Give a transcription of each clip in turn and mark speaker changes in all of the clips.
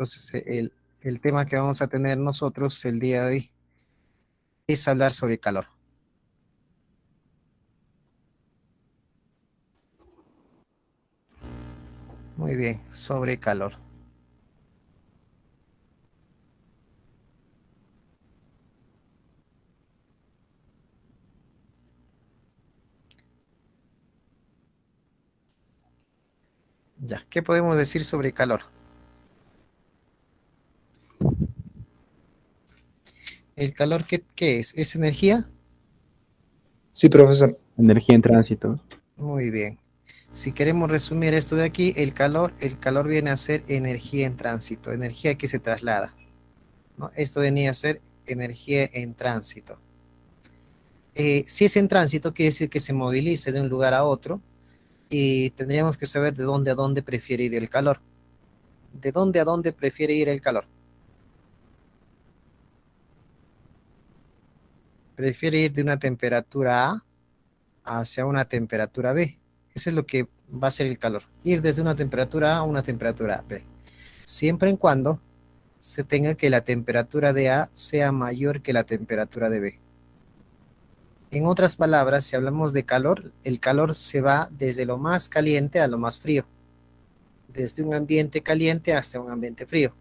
Speaker 1: Entonces, el tema que vamos a tener nosotros el día de hoy es hablar sobre calor. Muy bien, sobre calor. Ya, ¿qué podemos decir sobre calor? ¿El calor qué es? ¿Es energía?
Speaker 2: Sí, profesor. Energía en tránsito.
Speaker 1: Muy bien. Si queremos resumir esto de aquí, el calor viene a ser energía en tránsito, energía que se traslada, ¿no? Esto venía a ser energía en tránsito. Si es en tránsito, quiere decir que se movilice de un lugar a otro y tendríamos que saber de dónde a dónde prefiere ir el calor. ¿De dónde a dónde prefiere ir el calor? Prefiere ir de una temperatura A hacia una temperatura B. Eso es lo que va a ser el calor. Ir desde una temperatura A a una temperatura B. Siempre en cuando se tenga que la temperatura de A sea mayor que la temperatura de B. En otras palabras, si hablamos de calor, el calor se va desde lo más caliente a lo más frío. Desde un ambiente caliente hacia un ambiente frío.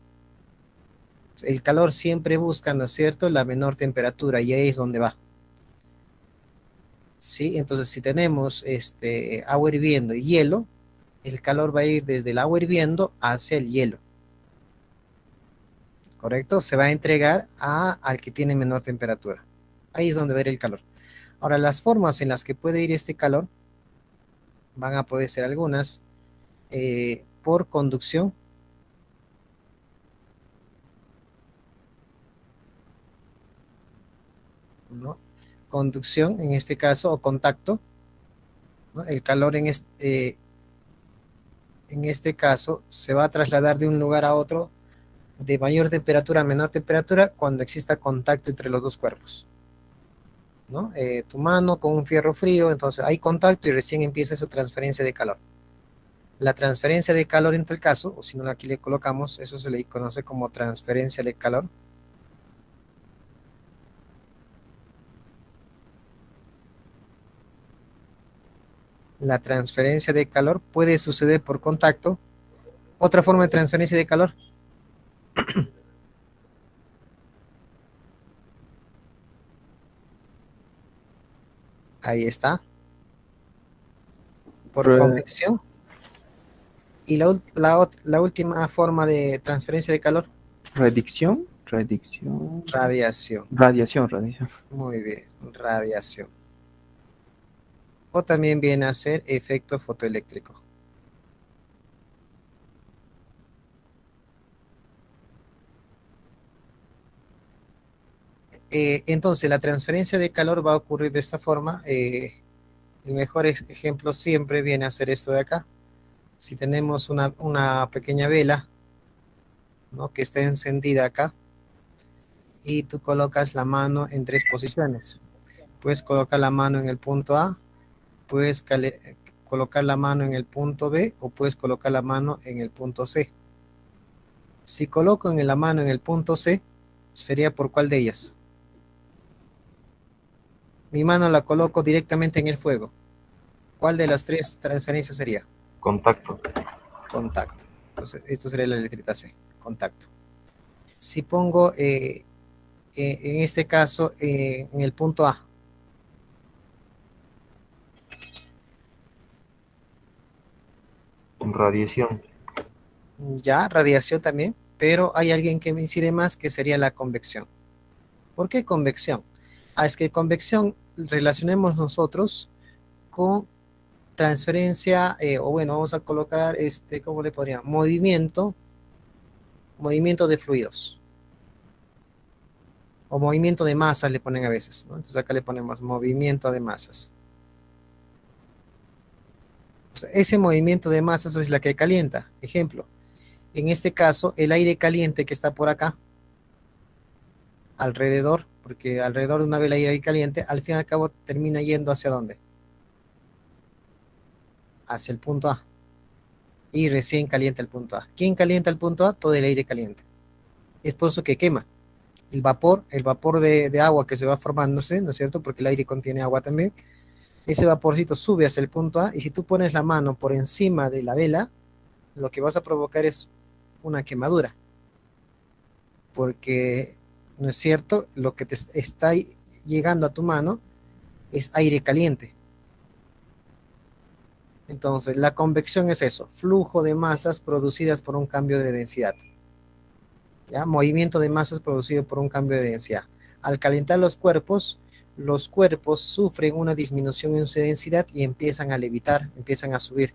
Speaker 1: El calor siempre busca, ¿no es cierto?, la menor temperatura y ahí es donde va. ¿Sí? Entonces, si tenemos agua hirviendo y hielo, el calor va a ir desde el agua hirviendo hacia el hielo. ¿Correcto? Se va a entregar al que tiene menor temperatura. Ahí es donde va a ir el calor. Ahora, las formas en las que puede ir este calor van a poder ser algunas por conducción, ¿no? Conducción en este caso, o contacto, ¿no? El calor en este caso se va a trasladar de un lugar a otro de mayor temperatura a menor temperatura cuando exista contacto entre los dos cuerpos, ¿no? Tu mano con un fierro frío, entonces hay contacto y recién empieza esa transferencia de calor. La transferencia de calor en tal caso, o si no aquí le colocamos, eso se le conoce como transferencia de calor. La transferencia de calor puede suceder por contacto. Otra forma de transferencia de calor, ahí está, por
Speaker 2: Re-
Speaker 1: convección. Y la última forma de transferencia de calor,
Speaker 2: Redicción. Redicción.
Speaker 1: radiación.
Speaker 2: Radiación, radiación.
Speaker 1: Muy bien, radiación. O también viene a ser efecto fotoeléctrico. Entonces, la transferencia de calor va a ocurrir de esta forma. El mejor ejemplo siempre viene a ser esto de acá. Si tenemos una pequeña vela, ¿no?, que está encendida acá, y tú colocas la mano en tres posiciones. Puedes colocar la mano en el punto A, puedes colocar la mano en el punto B o puedes colocar la mano en el punto C. Si coloco la mano en el punto C, ¿sería por cuál de ellas? Mi mano la coloco directamente en el fuego. ¿Cuál de las tres transferencias sería?
Speaker 2: Contacto.
Speaker 1: Contacto. Entonces, esto sería la letrita C, contacto. Si pongo, en este caso, en el punto A,
Speaker 2: Radiación.
Speaker 1: ya, radiación también, pero hay alguien que me incide más, que sería la convección. ¿Por qué convección? Es que convección relacionemos nosotros con transferencia, o bueno, vamos a colocar, ¿cómo le podría? Movimiento de fluidos, o movimiento de masa le ponen a veces, ¿no? Entonces acá le ponemos movimiento de masas. O sea, ese movimiento de masas es la que calienta. Ejemplo, en este caso, el aire caliente que está por acá, alrededor, porque alrededor de una vela hay aire caliente, al fin y al cabo termina yendo hacia dónde? Hacia el punto A. y recién calienta el punto A. ¿Quién calienta el punto A? Todo el aire caliente. Es por eso que quema. El vapor de agua que se va formándose, ¿no es cierto? Porque el aire contiene agua también. Ese vaporcito sube hacia el punto A y si tú pones la mano por encima de la vela, lo que vas a provocar es una quemadura. Porque, ¿no es cierto? Lo que te está llegando a tu mano es aire caliente. Entonces, la convección es eso, flujo de masas producidas por un cambio de densidad. ¿Ya? Movimiento de masas producido por un cambio de densidad. Al calentar los cuerpos sufren una disminución en su densidad y empiezan a levitar, empiezan a subir.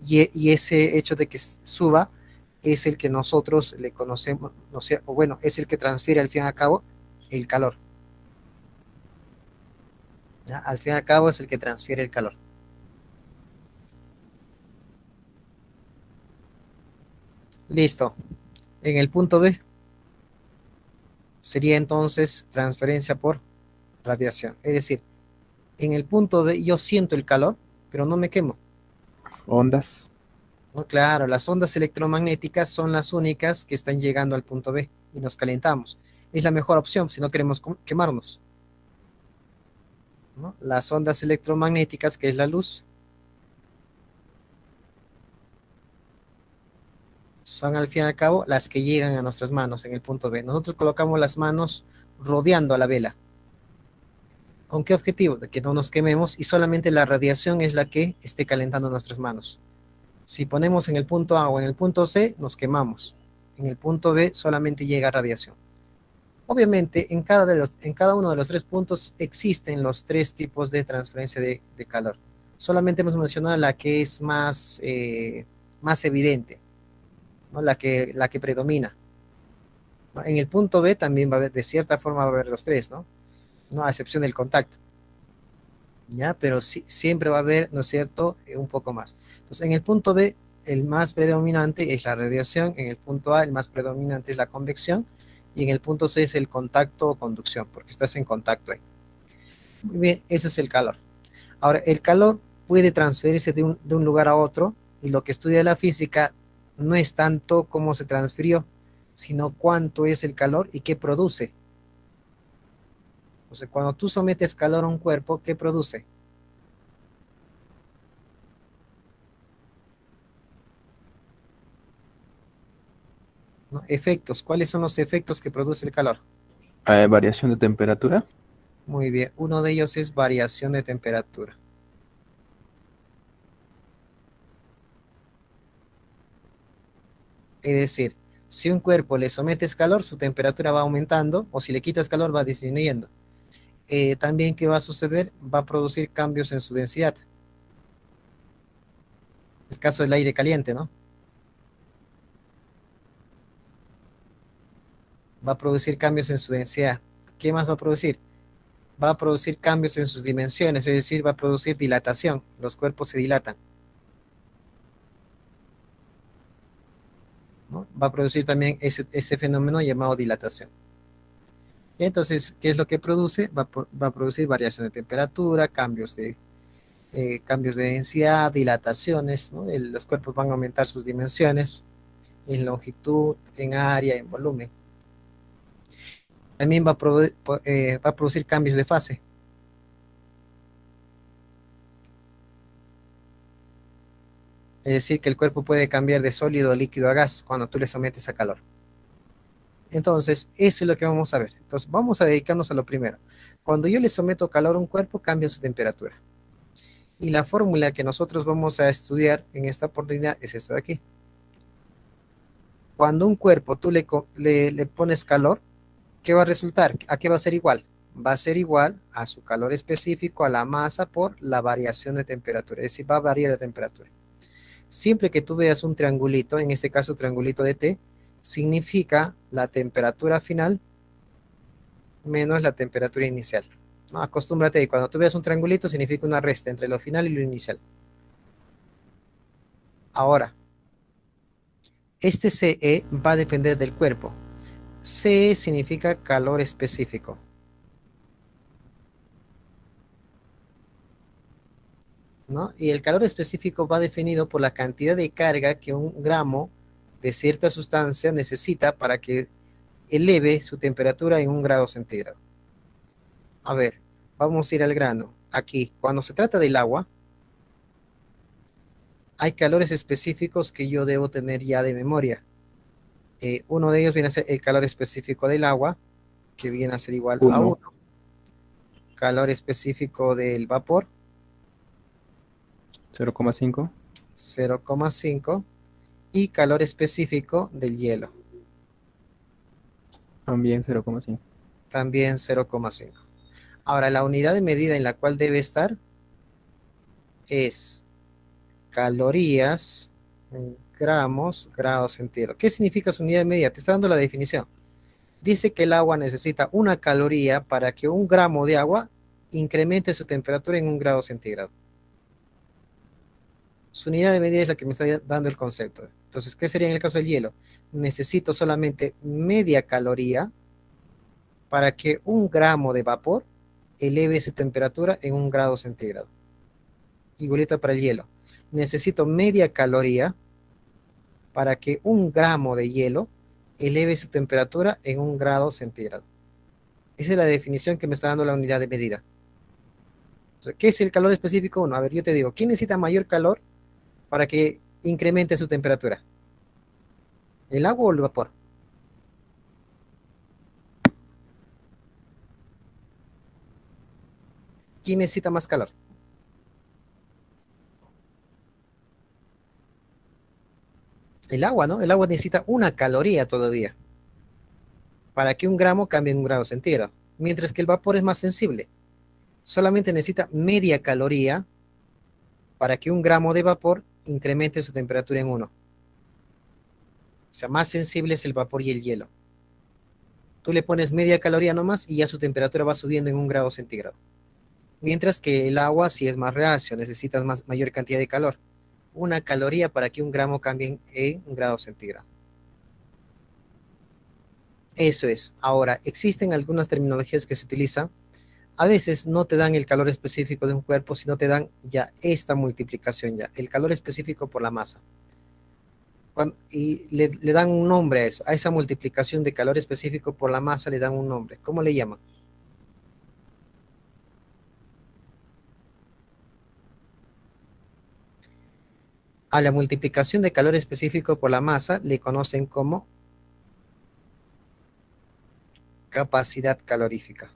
Speaker 1: Y ese hecho de que suba es el que nosotros le conocemos, o sea, o bueno, es el que transfiere al fin y al cabo el calor. ¿Ya? Al fin y al cabo es el que transfiere el calor. Listo. En el punto B sería entonces transferencia por radiación. Es decir, en el punto B yo siento el calor, pero no me quemo.
Speaker 2: Ondas.
Speaker 1: No, claro, las ondas electromagnéticas son las únicas que están llegando al punto B y nos calentamos. Es la mejor opción si no queremos quemarnos, ¿no? Las ondas electromagnéticas, que es la luz, son al fin y al cabo las que llegan a nuestras manos en el punto B. Nosotros colocamos las manos rodeando a la vela. ¿Con qué objetivo? De que no nos quememos y solamente la radiación es la que esté calentando nuestras manos. Si ponemos en el punto A o en el punto C, nos quemamos. En el punto B solamente llega radiación. Obviamente, en cada uno de los tres puntos existen los tres tipos de transferencia de calor. Solamente hemos mencionado la que es más evidente, ¿no? La que predomina, ¿no? En el punto B también va a haber, de cierta forma va a haber los tres, ¿no? No, a excepción del contacto. ¿Ya? Pero sí, siempre va a haber, ¿no es cierto?, un poco más. Entonces, en el punto B, el más predominante es la radiación, en el punto A, el más predominante es la convección, y en el punto C es el contacto o conducción, porque estás en contacto ahí. Muy bien, ese es el calor. Ahora, el calor puede transferirse de un lugar a otro, y lo que estudia la física no es tanto cómo se transfirió, sino cuánto es el calor y qué produce. O sea, cuando tú sometes calor a un cuerpo, ¿qué produce? ¿No? Efectos. ¿Cuáles son los efectos que produce el calor?
Speaker 2: Variación de temperatura.
Speaker 1: Muy bien. Uno de ellos es variación de temperatura. Es decir, si un cuerpo le sometes calor, su temperatura va aumentando, o si le quitas calor, va disminuyendo. También, ¿qué va a suceder? Va a producir cambios en su densidad. El caso del aire caliente, ¿no? Va a producir cambios en su densidad. ¿Qué más va a producir? Va a producir cambios en sus dimensiones, es decir, va a producir dilatación. Los cuerpos se dilatan, ¿no? Va a producir también ese fenómeno llamado dilatación. Y entonces, ¿qué es lo que produce? Va a producir variación de temperatura, cambios de densidad, dilataciones, ¿no? Los cuerpos van a aumentar sus dimensiones en longitud, en área, en volumen. También va a producir cambios de fase. Es decir, que el cuerpo puede cambiar de sólido a líquido a gas cuando tú le sometes a calor. Entonces, eso es lo que vamos a ver. Entonces, vamos a dedicarnos a lo primero. Cuando yo le someto calor a un cuerpo, cambia su temperatura. Y la fórmula que nosotros vamos a estudiar en esta oportunidad es esto de aquí. Cuando un cuerpo tú le pones calor, ¿qué va a resultar? ¿A qué va a ser igual? Va a ser igual a su calor específico, a la masa por la variación de temperatura. Es decir, va a variar la temperatura. Siempre que tú veas un triangulito, en este caso triangulito de T, significa la temperatura final menos la temperatura inicial. ¿No? Acostúmbrate ahí, cuando tú veas un triangulito significa una resta entre lo final y lo inicial. Ahora, este CE va a depender del cuerpo. CE significa calor específico. ¿no? Y el calor específico va definido por la cantidad de carga que un gramo de cierta sustancia necesita para que eleve su temperatura en 1 grado centígrado. A ver, vamos a ir al grano. Aquí, cuando se trata del agua, hay calores específicos que yo debo tener ya de memoria. Uno de ellos viene a ser el calor específico del agua, que viene a ser igual a 1.
Speaker 2: Uno,
Speaker 1: Calor específico del vapor,
Speaker 2: 0,5.
Speaker 1: 0,5. Y calor específico del hielo,
Speaker 2: También 0,5.
Speaker 1: también 0,5. Ahora, la unidad de medida en la cual debe estar es calorías en gramos, grados centígrados. ¿Qué significa su unidad de medida? Te está dando la definición. Dice que el agua necesita 1 caloría para que 1 gramo de agua incremente su temperatura en 1 grado centígrado. Su unidad de medida es la que me está dando el concepto. Entonces, ¿qué sería en el caso del hielo? Necesito solamente media caloría para que 1 gramo de vapor eleve su temperatura en 1 grado centígrado. Igualito para el hielo. Necesito media caloría para que 1 gramo de hielo eleve su temperatura en 1 grado centígrado. Esa es la definición que me está dando la unidad de medida. ¿Qué es el calor específico 1? A ver, yo te digo, ¿quién necesita mayor calor para que incremente su temperatura? ¿El agua o el vapor? ¿Quién necesita más calor? El agua, ¿no? El agua necesita 1 caloría todavía para que 1 gramo cambie en 1 grado centígrado. Mientras que el vapor es más sensible. Solamente necesita media caloría para que 1 gramo de vapor incremente su temperatura en 1. O sea, más sensible es el vapor y el hielo. Tú le pones media caloría nomás y ya su temperatura va subiendo en 1 grado centígrado. Mientras que el agua sí es más reacio, necesitas mayor cantidad de calor. 1 caloría para que 1 gramo cambie en 1 grado centígrado. Eso es. Ahora, existen algunas terminologías que se utilizan. A veces no te dan el calor específico de un cuerpo, sino te dan ya esta multiplicación, ya el calor específico por la masa. Y le dan un nombre a eso, a esa multiplicación de calor específico por la masa le dan un nombre. ¿Cómo le llaman? A la multiplicación de calor específico por la masa le conocen como capacidad calorífica.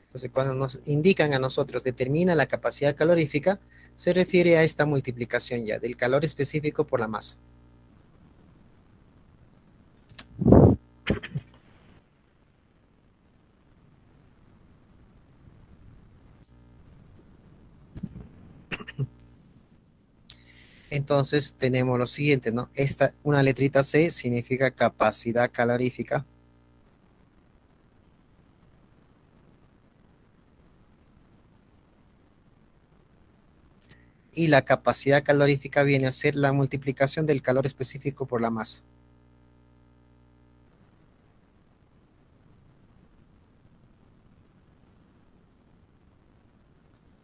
Speaker 1: Entonces, cuando nos indican a nosotros determina la capacidad calorífica, se refiere a esta multiplicación ya del calor específico por la masa. Entonces tenemos lo siguiente, ¿no? Una letrita C significa capacidad calorífica. Y la capacidad calorífica viene a ser la multiplicación del calor específico por la masa.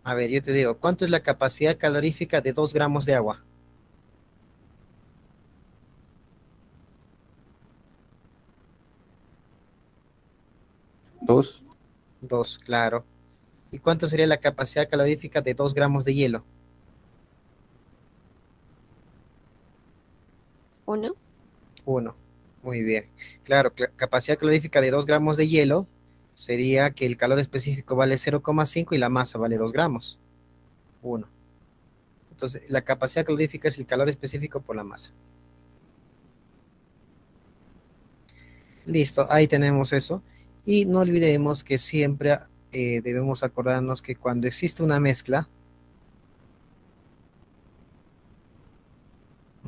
Speaker 1: A ver, yo te digo, ¿cuánto es la capacidad calorífica de 2 gramos de agua?
Speaker 2: 2.
Speaker 1: 2, claro. ¿Y cuánto sería la capacidad calorífica de 2 gramos de hielo?
Speaker 3: 1.
Speaker 1: 1. Muy bien. Claro, capacidad calorífica de 2 gramos de hielo sería que el calor específico vale 0,5 y la masa vale 2 gramos. 1. Entonces, la capacidad calorífica es el calor específico por la masa. Listo, ahí tenemos eso. Y no olvidemos que siempre debemos acordarnos que cuando existe una mezcla,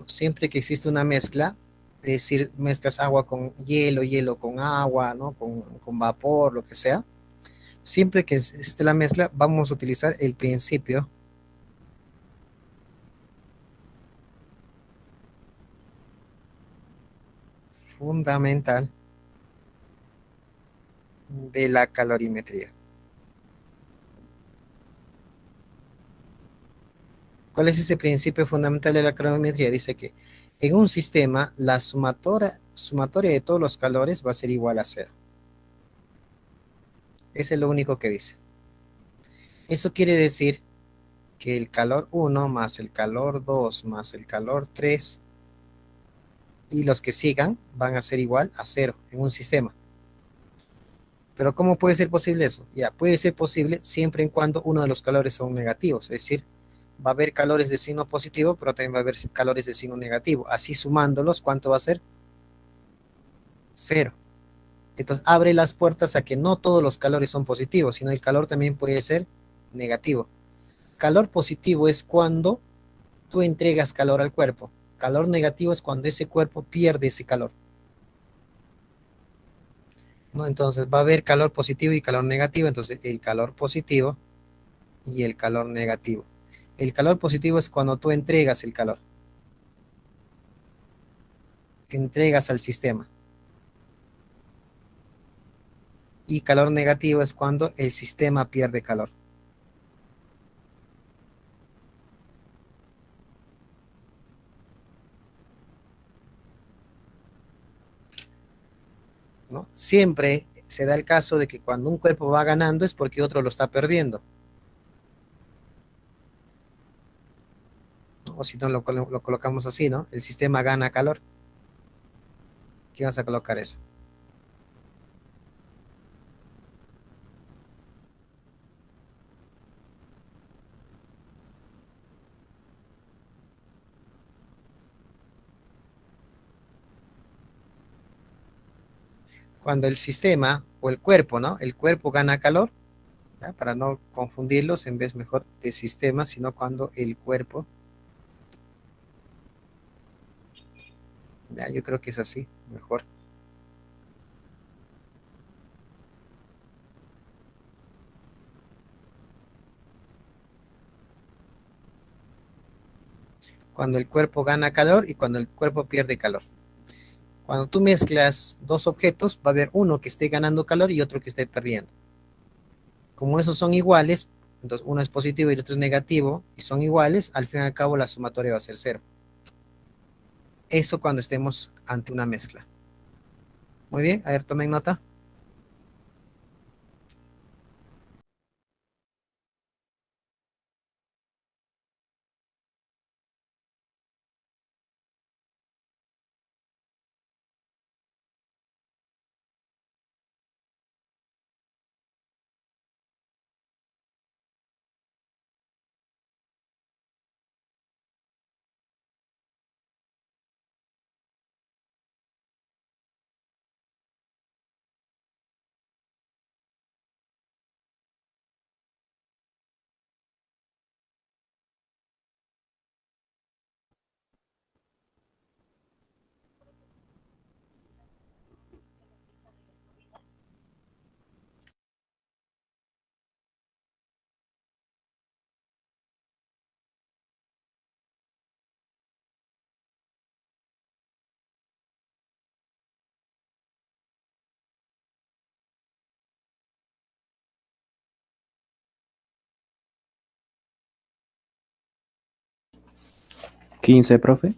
Speaker 1: siempre que existe una mezcla, es decir, mezclas agua con hielo, hielo con agua, ¿no? Con vapor, lo que sea, siempre que esté la mezcla, vamos a utilizar el principio fundamental de la calorimetría. ¿Cuál es ese principio fundamental de la calorimetría? Dice que en un sistema la sumatoria de todos los calores va a ser igual a cero. Ese es lo único que dice. Eso quiere decir que el calor 1 más el calor 2 más el calor 3 y los que sigan van a ser igual a cero en un sistema. Pero ¿cómo puede ser posible eso? Ya, puede ser posible siempre en cuando uno de los calores son negativos, es decir, va a haber calores de signo positivo, pero también va a haber calores de signo negativo. Así sumándolos, ¿cuánto va a ser? Cero. Entonces abre las puertas a que no todos los calores son positivos, sino el calor también puede ser negativo. Calor positivo es cuando tú entregas calor al cuerpo. Calor negativo es cuando ese cuerpo pierde ese calor, ¿no? Entonces va a haber calor positivo y calor negativo. Entonces el calor positivo y el calor negativo. El calor positivo es cuando tú entregas el calor, entregas al sistema. Y calor negativo es cuando el sistema pierde calor, ¿no? Siempre se da el caso de que cuando un cuerpo va ganando es porque otro lo está perdiendo, ¿no? O si no lo colocamos así, ¿no? El sistema gana calor. ¿Qué vas a colocar eso? Cuando el sistema o el cuerpo, ¿no? El cuerpo gana calor, ¿ya? Para no confundirlos, en vez mejor de sistema, sino cuando el cuerpo, ya, yo creo que es así, mejor. Cuando el cuerpo gana calor y cuando el cuerpo pierde calor. Cuando tú mezclas dos objetos, va a haber uno que esté ganando calor y otro que esté perdiendo. Como esos son iguales, entonces uno es positivo y el otro es negativo, y son iguales, al fin y al cabo la sumatoria va a ser cero. Eso cuando estemos ante una mezcla. Muy bien, a ver, tomen nota.
Speaker 2: ¿15, profe?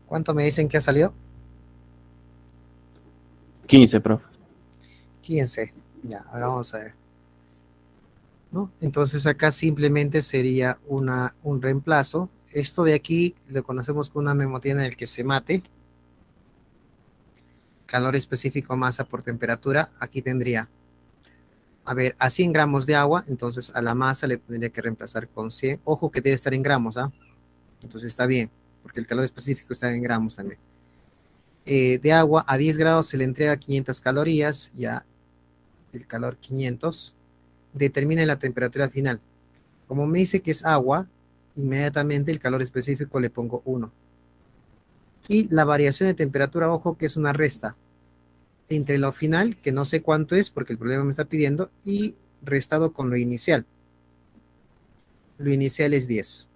Speaker 1: ¿Cuánto me dicen que ha salido?
Speaker 2: 15, profe.
Speaker 1: 15. Ya, ahora vamos a ver. ¿no? Entonces acá simplemente sería un reemplazo. Esto de aquí lo conocemos como una memotienda en el que se mate. Calor específico, masa por temperatura. Aquí tendría, a ver, a 100 gramos de agua, entonces a la masa le tendría que reemplazar con 100. Ojo que debe estar en gramos, ¿ah? Entonces está bien, porque el calor específico está en gramos también. De agua a 10 grados se le entrega 500 calorías, ya el calor 500. Determina la temperatura final. Como me dice que es agua, inmediatamente el calor específico le pongo 1. Y la variación de temperatura, ojo que es una resta entre lo final, que no sé cuánto es porque el problema me está pidiendo, y restado con lo inicial. Lo inicial es 10.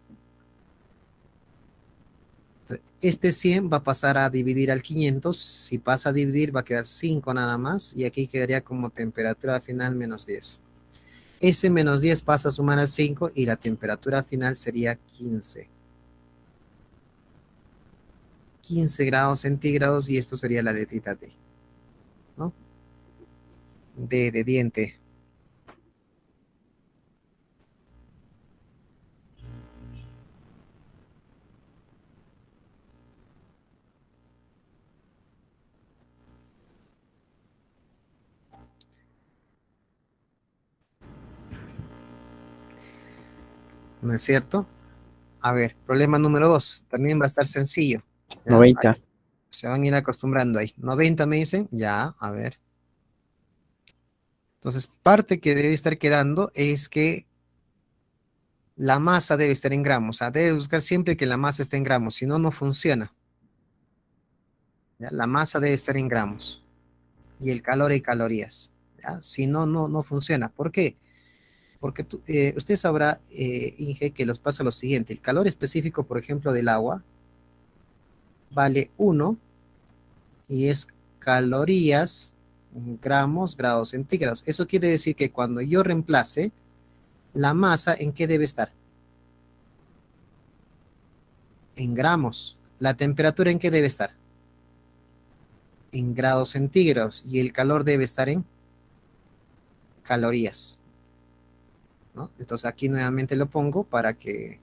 Speaker 1: Este 100 va a pasar a dividir al 500. Si pasa a dividir va a quedar 5 nada más. Y aquí quedaría como temperatura final menos 10. Ese menos 10 pasa a sumar al 5 y la temperatura final sería 15. 15 grados centígrados y esto sería la letrita D, ¿no? D de diente. ¿No es cierto? A ver, problema número 2. También va a estar sencillo. ¿Ya? Ahí,
Speaker 2: 90.
Speaker 1: se van a ir acostumbrando ahí. 90 me dicen. Ya, a ver. Entonces, parte que debe estar quedando es que la masa debe estar en gramos. O sea, debe buscar siempre que la masa esté en gramos. Si no, no funciona. ¿Ya? La masa debe estar en gramos. Y el calor en calorías. ¿Ya? Si no, no funciona. ¿Por qué? Porque usted sabrá, Inge, que los pasa lo siguiente. El calor específico, por ejemplo, del agua vale 1 y es calorías, gramos, grados centígrados. Eso quiere decir que cuando yo reemplace la masa, ¿en qué debe estar? En gramos. La temperatura, ¿en qué debe estar? En grados centígrados. Y el calor debe estar en calorías, ¿no? Entonces aquí nuevamente lo pongo para que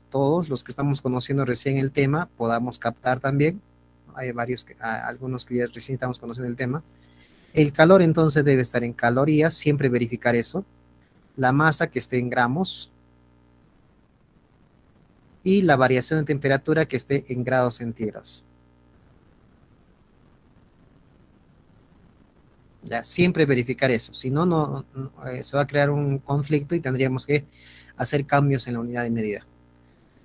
Speaker 1: todos los que estamos conociendo recién el tema podamos captar también. Hay varios, algunos que ya recién estamos conociendo el tema. El calor entonces debe estar en calorías, siempre verificar eso. La masa que esté en gramos y la variación de temperatura que esté en grados centígrados. Ya, siempre verificar eso. Si no, se va a crear un conflicto y tendríamos que hacer cambios en la unidad de medida.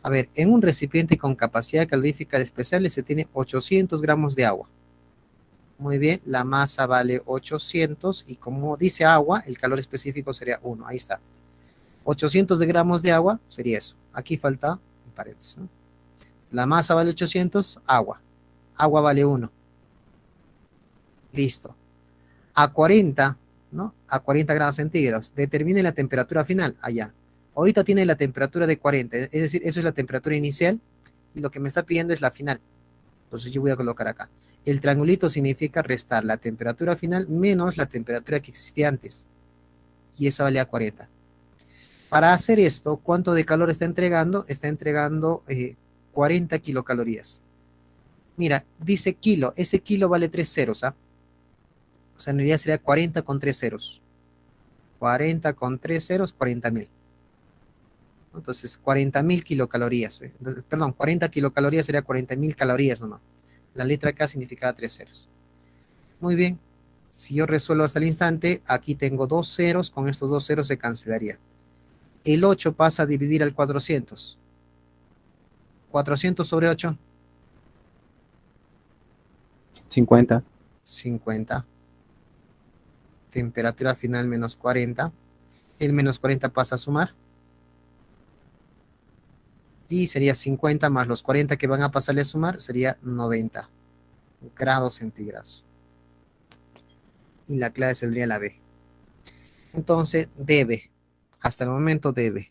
Speaker 1: A ver, en un recipiente con capacidad calorífica despreciable se tiene 800 gramos de agua. Muy bien, la masa vale 800 y como dice agua, el calor específico sería 1. Ahí está. 800 de gramos de agua sería eso. Aquí falta un paréntesis, ¿no? La masa vale 800, agua. Agua vale 1. Listo. A 40, ¿no? A 40 grados centígrados. Determine la temperatura final. Allá. Ahorita tiene la temperatura de 40. Es decir, eso es la temperatura inicial y lo que me está pidiendo es la final. Entonces yo voy a colocar acá. El triangulito significa restar la temperatura final menos la temperatura que existía antes. Y esa valía 40. Para hacer esto, ¿cuánto de calor está entregando? Está entregando 40 kilocalorías. Mira, dice kilo. Ese kilo vale 3 ceros, ¿ah? O sea, en realidad sería 40 con 3 ceros. 40 con 3 ceros, 40.000. Entonces, 40.000 kilocalorías. Entonces, perdón, 40 kilocalorías sería 40.000 calorías nomás. La letra K significaba 3 ceros. Muy bien. Si yo resuelvo hasta el instante, aquí tengo 2 ceros. Con estos 2 ceros se cancelaría. El 8 pasa a dividir al 400. 400 sobre 8.
Speaker 2: 50.
Speaker 1: 50. Temperatura final menos 40. El menos 40 pasa a sumar. Y sería 50 más los 40 que van a pasarle a sumar, sería 90 grados centígrados. Y la clave saldría la B. Entonces, debe. Hasta el momento debe.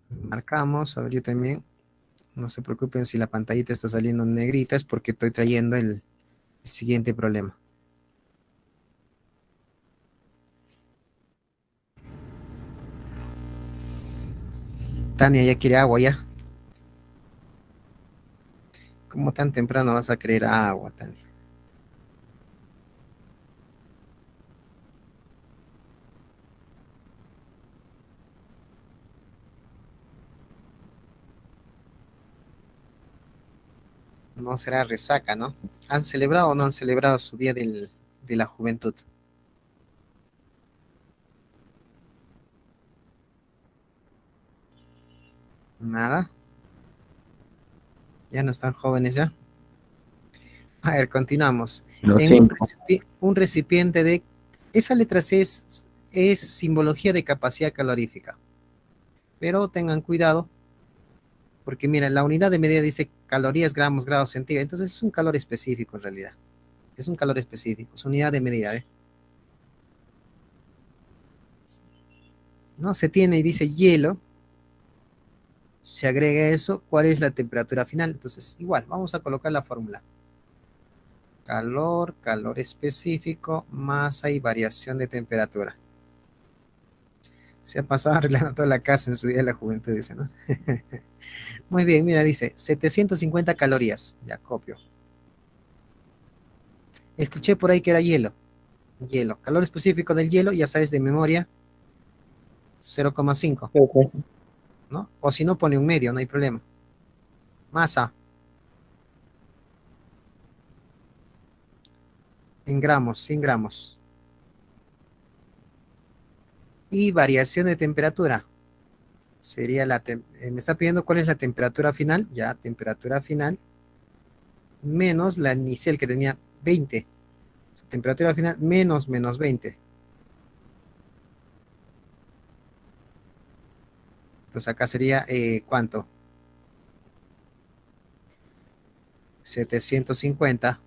Speaker 1: Marcamos. A ver, yo también. No se preocupen si la pantallita está saliendo negrita, es porque estoy trayendo el Siguiente problema. Tania ya quiere agua ya. ¿Cómo tan temprano vas a querer agua, Tania? No será resaca, ¿no? ¿Han celebrado o no han celebrado su día de la juventud? Nada. Ya no están jóvenes ya. A ver, continuamos.
Speaker 2: Los
Speaker 1: En
Speaker 2: cinco.
Speaker 1: un recipiente de... Esa letra C es simbología de capacidad calorífica. Pero tengan cuidado, porque mira, la unidad de medida dice calorías, gramos, grados, centígrados. Entonces es un calor específico en realidad. Es un calor específico, es unidad de medida, ¿eh? ¿No? Se tiene y dice hielo, se agrega eso, ¿cuál es la temperatura final? Entonces, igual, vamos a colocar la fórmula. Calor, calor específico, masa y variación de temperatura. Se ha pasado arreglando toda la casa en su día de la juventud, dice, ¿no? Muy bien, mira, dice 750 calorías. Ya copio. Escuché por ahí que era hielo. Hielo. Calor específico del hielo, ya sabes de memoria, 0,5, ¿no? O si no, pone un medio, no hay problema. Masa, en gramos, 100 gramos. Y variación de temperatura. Sería me está pidiendo cuál es la temperatura final. Ya, temperatura final. Menos la inicial que tenía 20. O sea, temperatura final menos 20. Entonces acá sería, ¿cuánto? 750.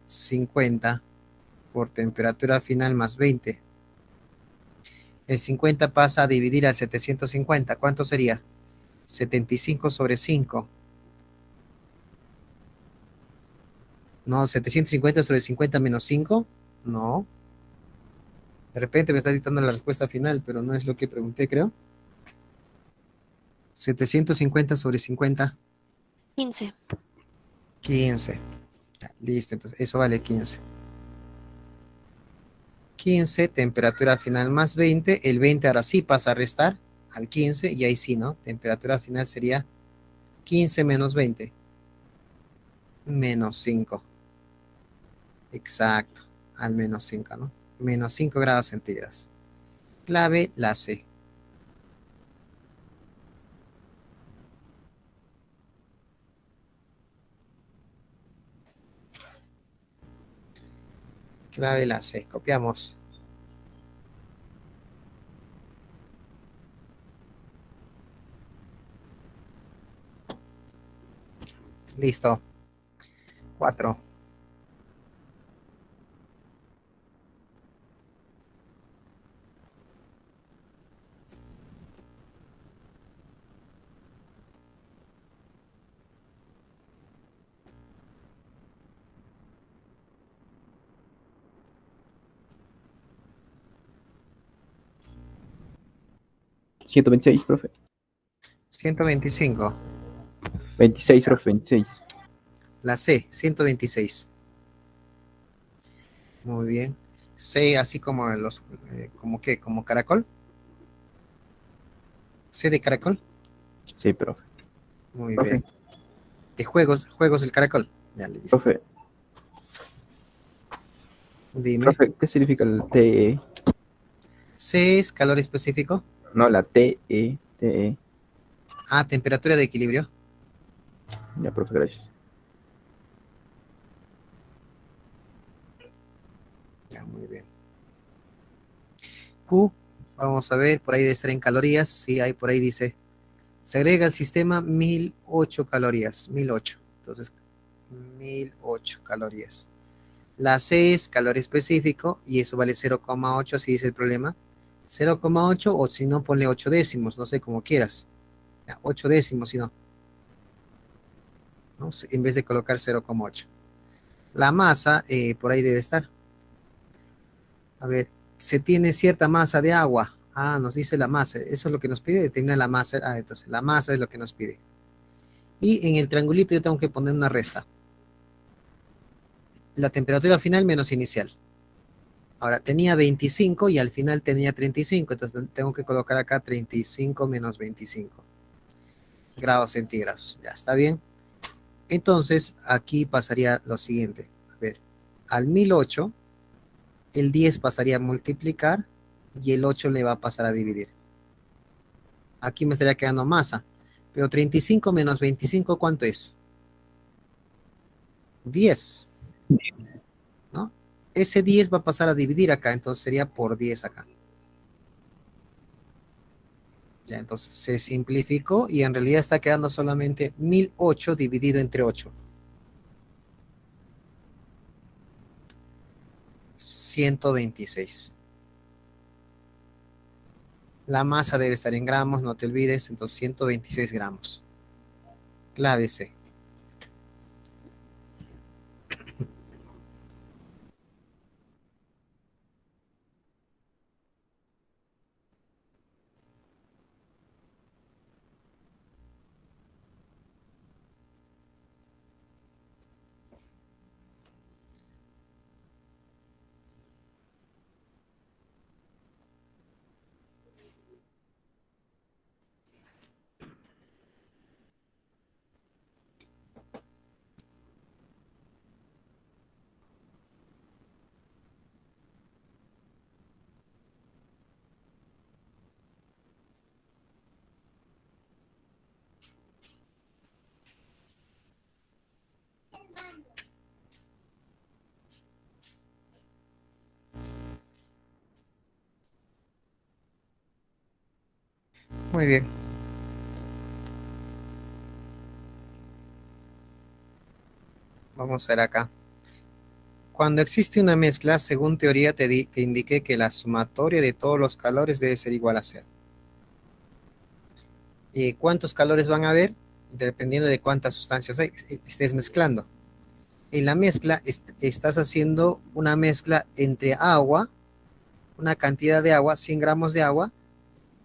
Speaker 1: 50 por temperatura final más 20. El 50 pasa a dividir al 750. ¿Cuánto sería? 75 sobre 5. No, 750 sobre 50 menos 5. No. De repente me está dictando la respuesta final, pero no es lo que pregunté, creo. 750 sobre 50.
Speaker 3: 15.
Speaker 1: 15. Listo, entonces eso vale 15. 15, temperatura final más 20. El 20 ahora sí pasa a restar al 15 y ahí sí, ¿no? Temperatura final sería 15 menos 20. Menos 5. Exacto, al menos 5, ¿no? Menos 5 grados centígrados. Clave la C. Clave la C. Copiamos. Listo. 4.
Speaker 2: ¿126, profe?
Speaker 1: 125.
Speaker 2: 26, profe, 26.
Speaker 1: La C, 126. Muy bien. C, así como los, ¿como qué? ¿Como caracol? C de caracol.
Speaker 2: Sí, profe.
Speaker 1: Muy
Speaker 2: Profe,
Speaker 1: bien. De juegos del caracol. Ya listo.
Speaker 2: profe,
Speaker 1: Dime.
Speaker 2: profe, ¿qué significa el TE?
Speaker 1: C es calor específico.
Speaker 2: No, la TE, TE.
Speaker 1: A, temperatura de equilibrio.
Speaker 2: Ya, profe, gracias.
Speaker 1: Ya, muy bien. Q, vamos a ver, por ahí debe estar en calorías. Sí, ahí por ahí dice, se agrega al sistema 1008 calorías. 1008. Entonces, 1008 calorías. La C es calor específico y eso vale 0,8, así dice el problema. 0,8 o si no, ponle 8 décimos, no sé, como quieras. Ya, 8 décimos, si no. ¿No? En vez de colocar 0,8. La masa, por ahí debe estar. A ver, se tiene cierta masa de agua. Ah, nos dice la masa. Eso es lo que nos pide, determinar la masa. Ah, entonces la masa es lo que nos pide. Y en el triangulito yo tengo que poner una resta. La temperatura final menos inicial. Ahora, tenía 25 y al final tenía 35. Entonces tengo que colocar acá 35 menos 25 grados centígrados. Ya está bien. Entonces, aquí pasaría lo siguiente. A ver, al 1008, el 10 pasaría a multiplicar y el 8 le va a pasar a dividir. Aquí me estaría quedando masa. Pero 35 menos 25, ¿cuánto es? 10, ¿no? Ese 10 va a pasar a dividir acá, entonces sería por 10 acá. Ya, entonces se simplificó y en realidad está quedando solamente 1008 dividido entre 8. 126. La masa debe estar en gramos, no te olvides, entonces 126 gramos. Clave C. Muy bien. Vamos a ver acá. Cuando existe una mezcla, según teoría te indiqué que la sumatoria de todos los calores debe ser igual a cero. ¿Cuántos calores van a haber? Dependiendo de cuántas sustancias estés mezclando. En la mezcla estás haciendo una mezcla entre agua, una cantidad de agua, 100 gramos de agua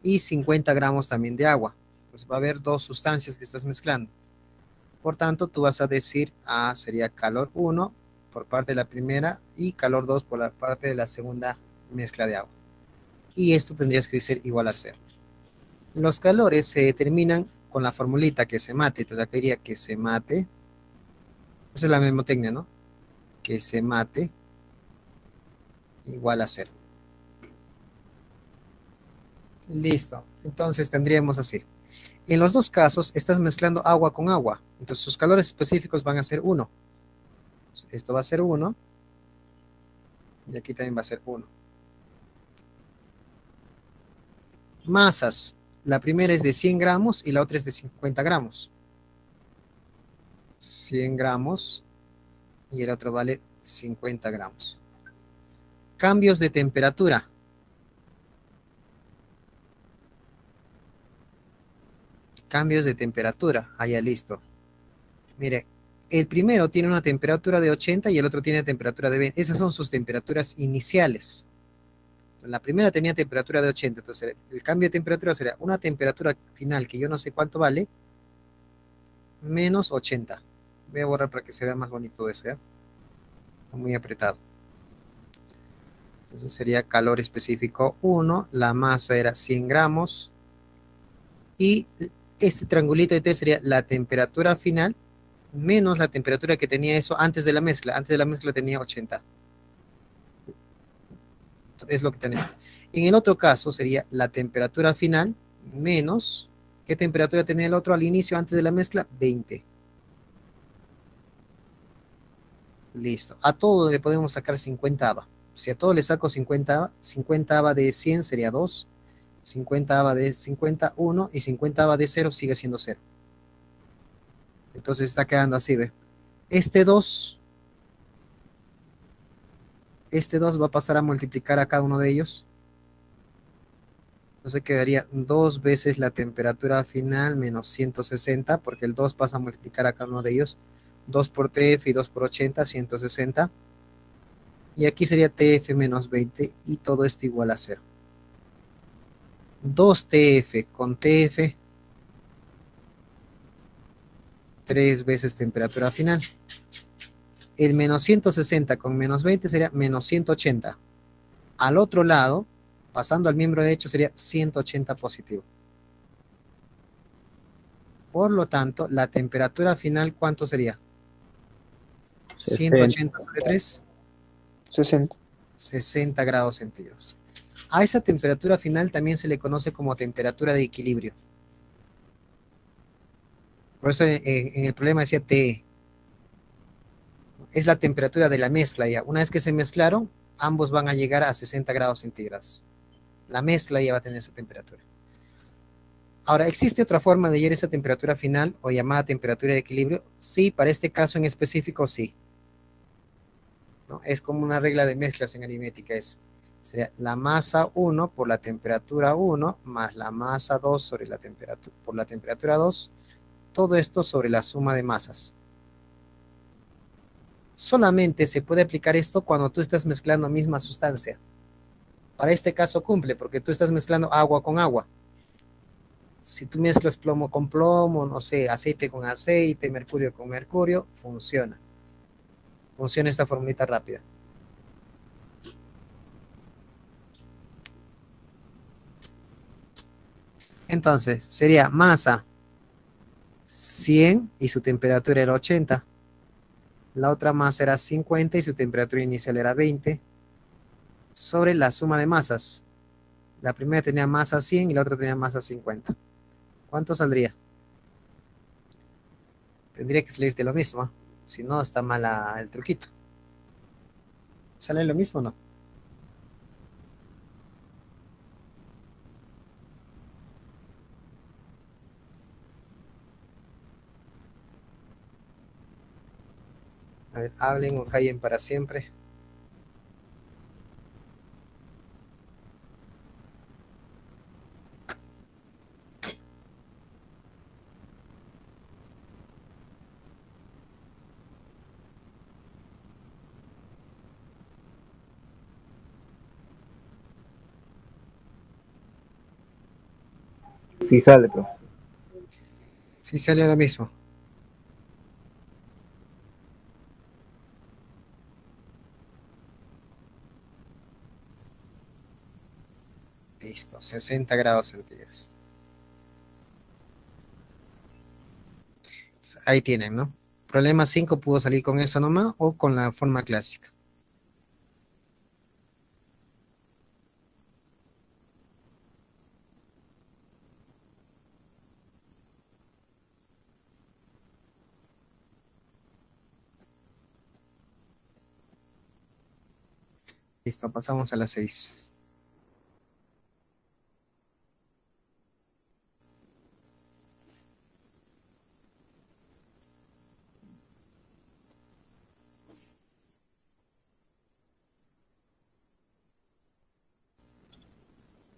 Speaker 1: y 50 gramos también de agua. Entonces va a haber dos sustancias que estás mezclando. Por tanto, tú vas a decir, sería calor 1 por parte de la primera y calor 2 por la parte de la segunda mezcla de agua. Y esto tendrías que decir igual al cero. Los calores se determinan con la formulita que se mate. Entonces acá diría que se mate. Esa es la mnemotecnia, ¿no? Que se mate igual a cero. Listo. Entonces tendríamos así. En los dos casos estás mezclando agua con agua. Entonces sus calores específicos van a ser 1. Esto va a ser 1. Y aquí también va a ser 1. Masas. La primera es de 100 gramos y la otra es de 50 gramos. 100 gramos y el otro vale 50 gramos. Cambios de temperatura. Cambios de temperatura. Ya listo. Mire, el primero tiene una temperatura de 80 y el otro tiene temperatura de 20. Esas son sus temperaturas iniciales. La primera tenía temperatura de 80, entonces el cambio de temperatura sería una temperatura final que yo no sé cuánto vale, menos 80. Voy a borrar para que se vea más bonito eso, ¿ya? Muy apretado. Entonces sería calor específico 1, la masa era 100 gramos y este triangulito de T sería la temperatura final menos la temperatura que tenía eso antes de la mezcla. Antes de la mezcla tenía 80. Es lo que tenemos. En el otro caso sería la temperatura final menos, ¿qué temperatura tenía el otro al inicio antes de la mezcla? 20. Listo. A todo le podemos sacar 50 ava. Si a todo le saco 50 ava, 50 ava de 100 sería 2, 50 ava de 50, 1 y 50 ava de 0 sigue siendo 0. Entonces está quedando así, ¿ve? Este 2, este 2 va a pasar a multiplicar a cada uno de ellos. Entonces quedaría 2 veces la temperatura final menos 160, porque el 2 pasa a multiplicar a cada uno de ellos 2 por TF y 2 por 80, 160. Y aquí sería TF menos 20 y todo esto igual a 0. 2 TF con TF, 3 veces temperatura final. El menos 160 con menos 20 sería menos 180. Al otro lado, pasando al miembro derecho, sería 180 positivo. Por lo tanto, la temperatura final, ¿cuánto sería? 180 sobre 3.
Speaker 2: 60.
Speaker 1: 60 grados centígrados. A esa temperatura final también se le conoce como temperatura de equilibrio. Por eso en el problema decía TE. Es la temperatura de la mezcla ya. Una vez que se mezclaron, ambos van a llegar a 60 grados centígrados. La mezcla ya va a tener esa temperatura. Ahora, ¿existe otra forma de hallar esa temperatura final o llamada temperatura de equilibrio? Sí, para este caso en específico, sí. ¿No? Es como una regla de mezclas en aritmética. Sería la masa 1 por la temperatura 1 más la masa 2 sobre la temperatura, por la temperatura 2. Todo esto sobre la suma de masas. Solamente se puede aplicar esto cuando tú estás mezclando misma sustancia. Para este caso cumple, porque tú estás mezclando agua con agua. Si tú mezclas plomo con plomo, no sé, aceite con aceite, mercurio con mercurio, funciona. Funciona esta formulita rápida. Entonces, sería masa 100 y su temperatura era 80. La otra masa era 50 y su temperatura inicial era 20. Sobre la suma de masas. La primera tenía masa 100 y la otra tenía masa 50. ¿Cuánto saldría? Tendría que salirte lo mismo, ¿eh? Si no, está mal el truquito. ¿Sale lo mismo o no? A ver, hablen o callen para siempre.
Speaker 2: Sí sale, profe.
Speaker 1: Sí, sale lo mismo. Listo, 60 grados centígrados. Ahí tienen, ¿no? Problema 5 pudo salir con eso nomás o con la forma clásica. Listo, pasamos a las 6.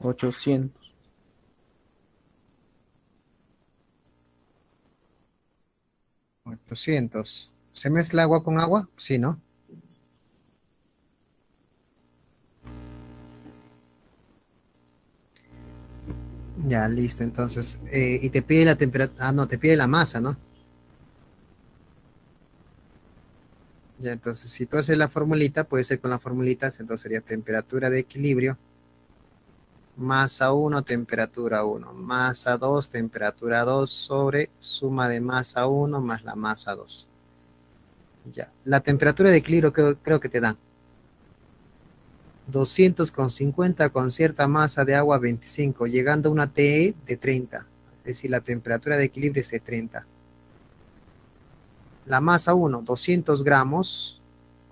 Speaker 2: $800.
Speaker 1: 800. ¿Se mezcla agua con agua? Sí, ¿no? Ya, listo. Entonces, y te pide la temperatura. Ah, no, te pide la masa, ¿no? Ya, entonces, si tú haces la formulita, puede ser con la formulita, entonces sería temperatura de equilibrio, masa 1, temperatura 1, masa 2, temperatura 2, sobre suma de masa 1 más la masa 2. Ya, la temperatura de equilibrio creo que te dan 200,50 con cierta masa de agua 25, llegando a una TE de 30. Es decir, la temperatura de equilibrio es de 30. La masa 1, 200 gramos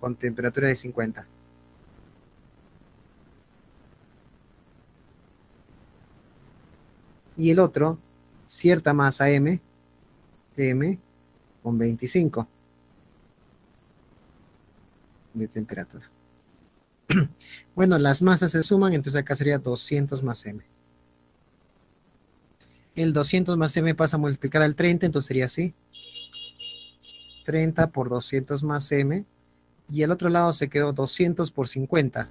Speaker 1: con temperatura de 50. Y el otro, cierta masa M con 25 de temperatura. Bueno, las masas se suman, entonces acá sería 200 más M. El 200 más M pasa a multiplicar al 30, entonces sería así. 30 por 200 más m, y el otro lado se quedó 200 por 50.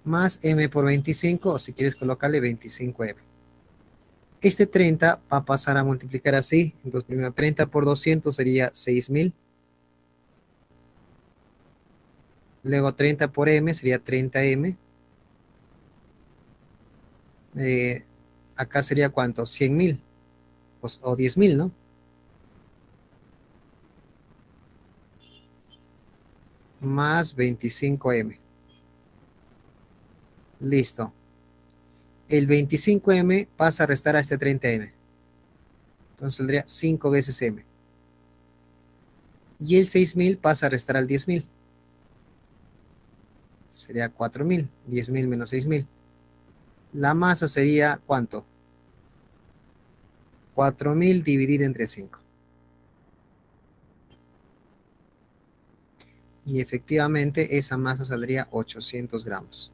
Speaker 1: Más m por 25, o si quieres colocarle 25m. Este 30 va a pasar a multiplicar así. Entonces, primero 30 por 200 sería 6000. Luego 30 por m sería 30m. Acá sería ¿cuánto? 100.000 o 10.000, ¿no? Más 25m. Listo. El 25m pasa a restar a este 30m. Entonces saldría 5 veces m. Y el 6000 pasa a restar al 10.000. Sería 4.000. 10.000 menos 6.000. La masa sería ¿cuánto? 4.000 dividido entre 5. Y efectivamente esa masa saldría 800 gramos.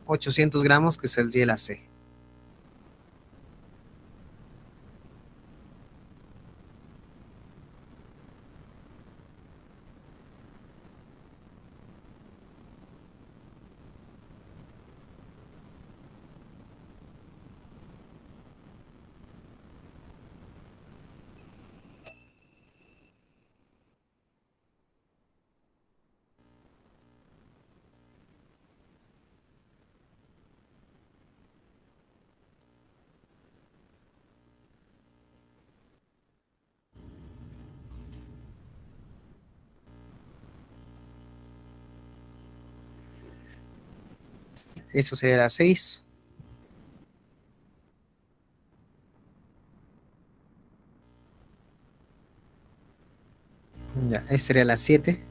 Speaker 1: $800 que saldría la C. Eso sería la 6. Ya, esa sería la 7.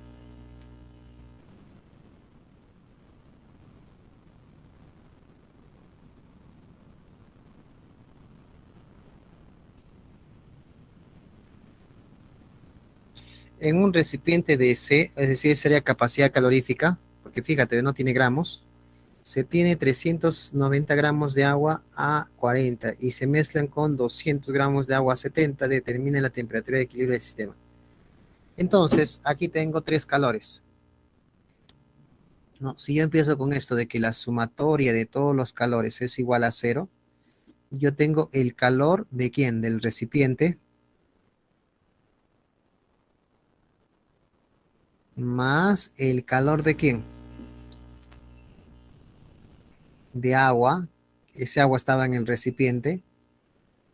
Speaker 1: En un recipiente de C, es decir, sería capacidad calorífica, porque fíjate, no tiene gramos, se tiene 390 gramos de agua a 40 y se mezclan con 200 gramos de agua a 70, determina la temperatura de equilibrio del sistema. Entonces, aquí tengo 3 calores. No, si yo empiezo con esto de que la sumatoria de todos los calores es igual a 0, yo tengo el calor de ¿quién? Del recipiente más el calor de ¿quién? De agua. Ese agua estaba en el recipiente